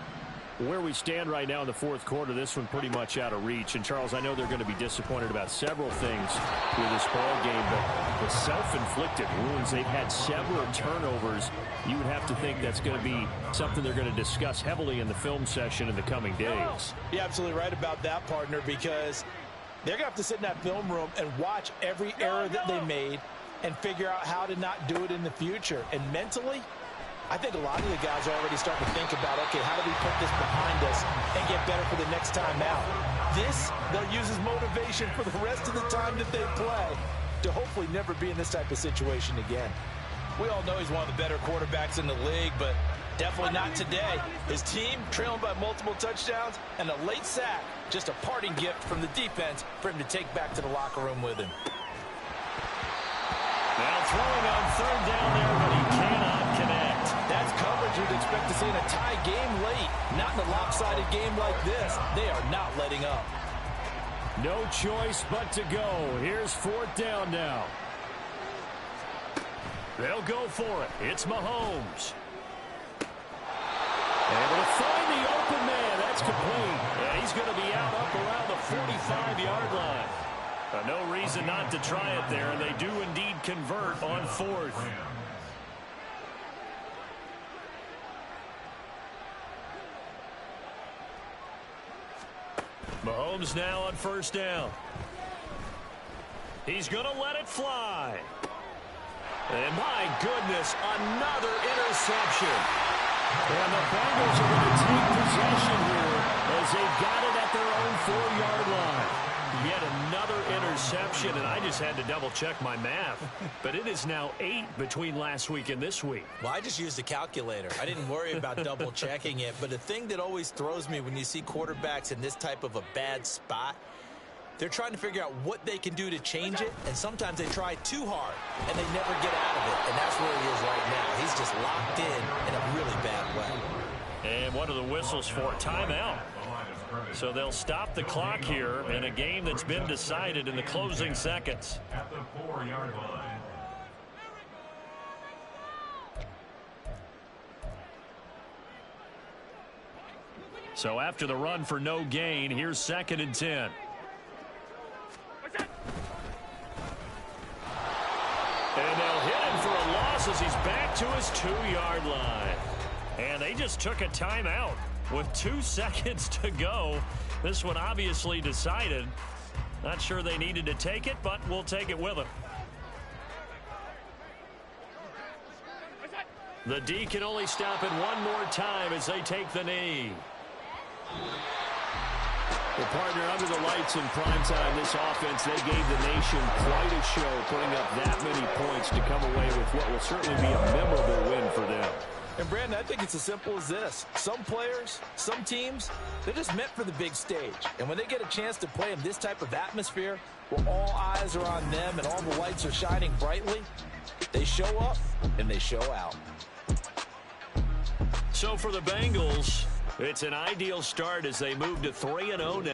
Where we stand right now in the fourth quarter, this one pretty much out of reach. And, Charles, I know they're going to be disappointed about several things with this ball game, but the self-inflicted wounds, they've had several turnovers. You would have to think that's going to be something they're going to discuss heavily in the film session in the coming days. You're absolutely right about that, partner, because they're going to have to sit in that film room and watch every error that they made and figure out how to not do it in the future. And mentally, I think a lot of the guys are already starting to think about, okay, how do we put this behind us and get better for the next time out? This, they'll use as motivation for the rest of the time that they play to hopefully never be in this type of situation again. We all know he's one of the better quarterbacks in the league, but definitely not today. His team trailing by multiple touchdowns and a late sack, just a parting gift from the defense for him to take back to the locker room with him. Now throwing on third down there, but he cannot connect. That's coverage you'd expect to see in a tie game late. Not in a lopsided game like this. They are not letting up. No choice but to go. Here's fourth down now. They'll go for it. It's Mahomes. Able to find the open man. That's complete. And he's going to be out up around the 45-yard line. No reason not to try it there, and they do indeed convert on fourth. Mahomes now on first down. He's going to let it fly. And my goodness, another interception. And the Bengals are going to take possession here as they've got it at their own 4-yard line. Yet another interception, and I just had to double-check my math. But it is now 8 between last week and this week. Well, I just used a calculator. I didn't worry about double-checking it. But the thing that always throws me when you see quarterbacks in this type of a bad spot, they're trying to figure out what they can do to change it, and sometimes they try too hard, and they never get out of it. And that's where he is right now. He's just locked in a really bad way. And what are the whistles for? Timeout. So they'll stop the clock here in a game that's been decided in the closing seconds. At the 4-yard line. So after the run for no gain, here's 2nd and 10. And they'll hit him for a loss as he's back to his 2-yard line. And they just took a timeout with 2 seconds to go. This one obviously decided. Not sure they needed to take it, but we'll take it with them. The D can only stop it one more time as they take the knee. Well, partner, under the lights in primetime, this offense, they gave the nation quite a show, putting up that many points to come away with what will certainly be a memorable win for them. And, Brandon, I think it's as simple as this. Some players, some teams, they're just meant for the big stage. And when they get a chance to play in this type of atmosphere, where all eyes are on them and all the lights are shining brightly, they show up and they show out. So for the Bengals, it's an ideal start as they move to 3-0 now.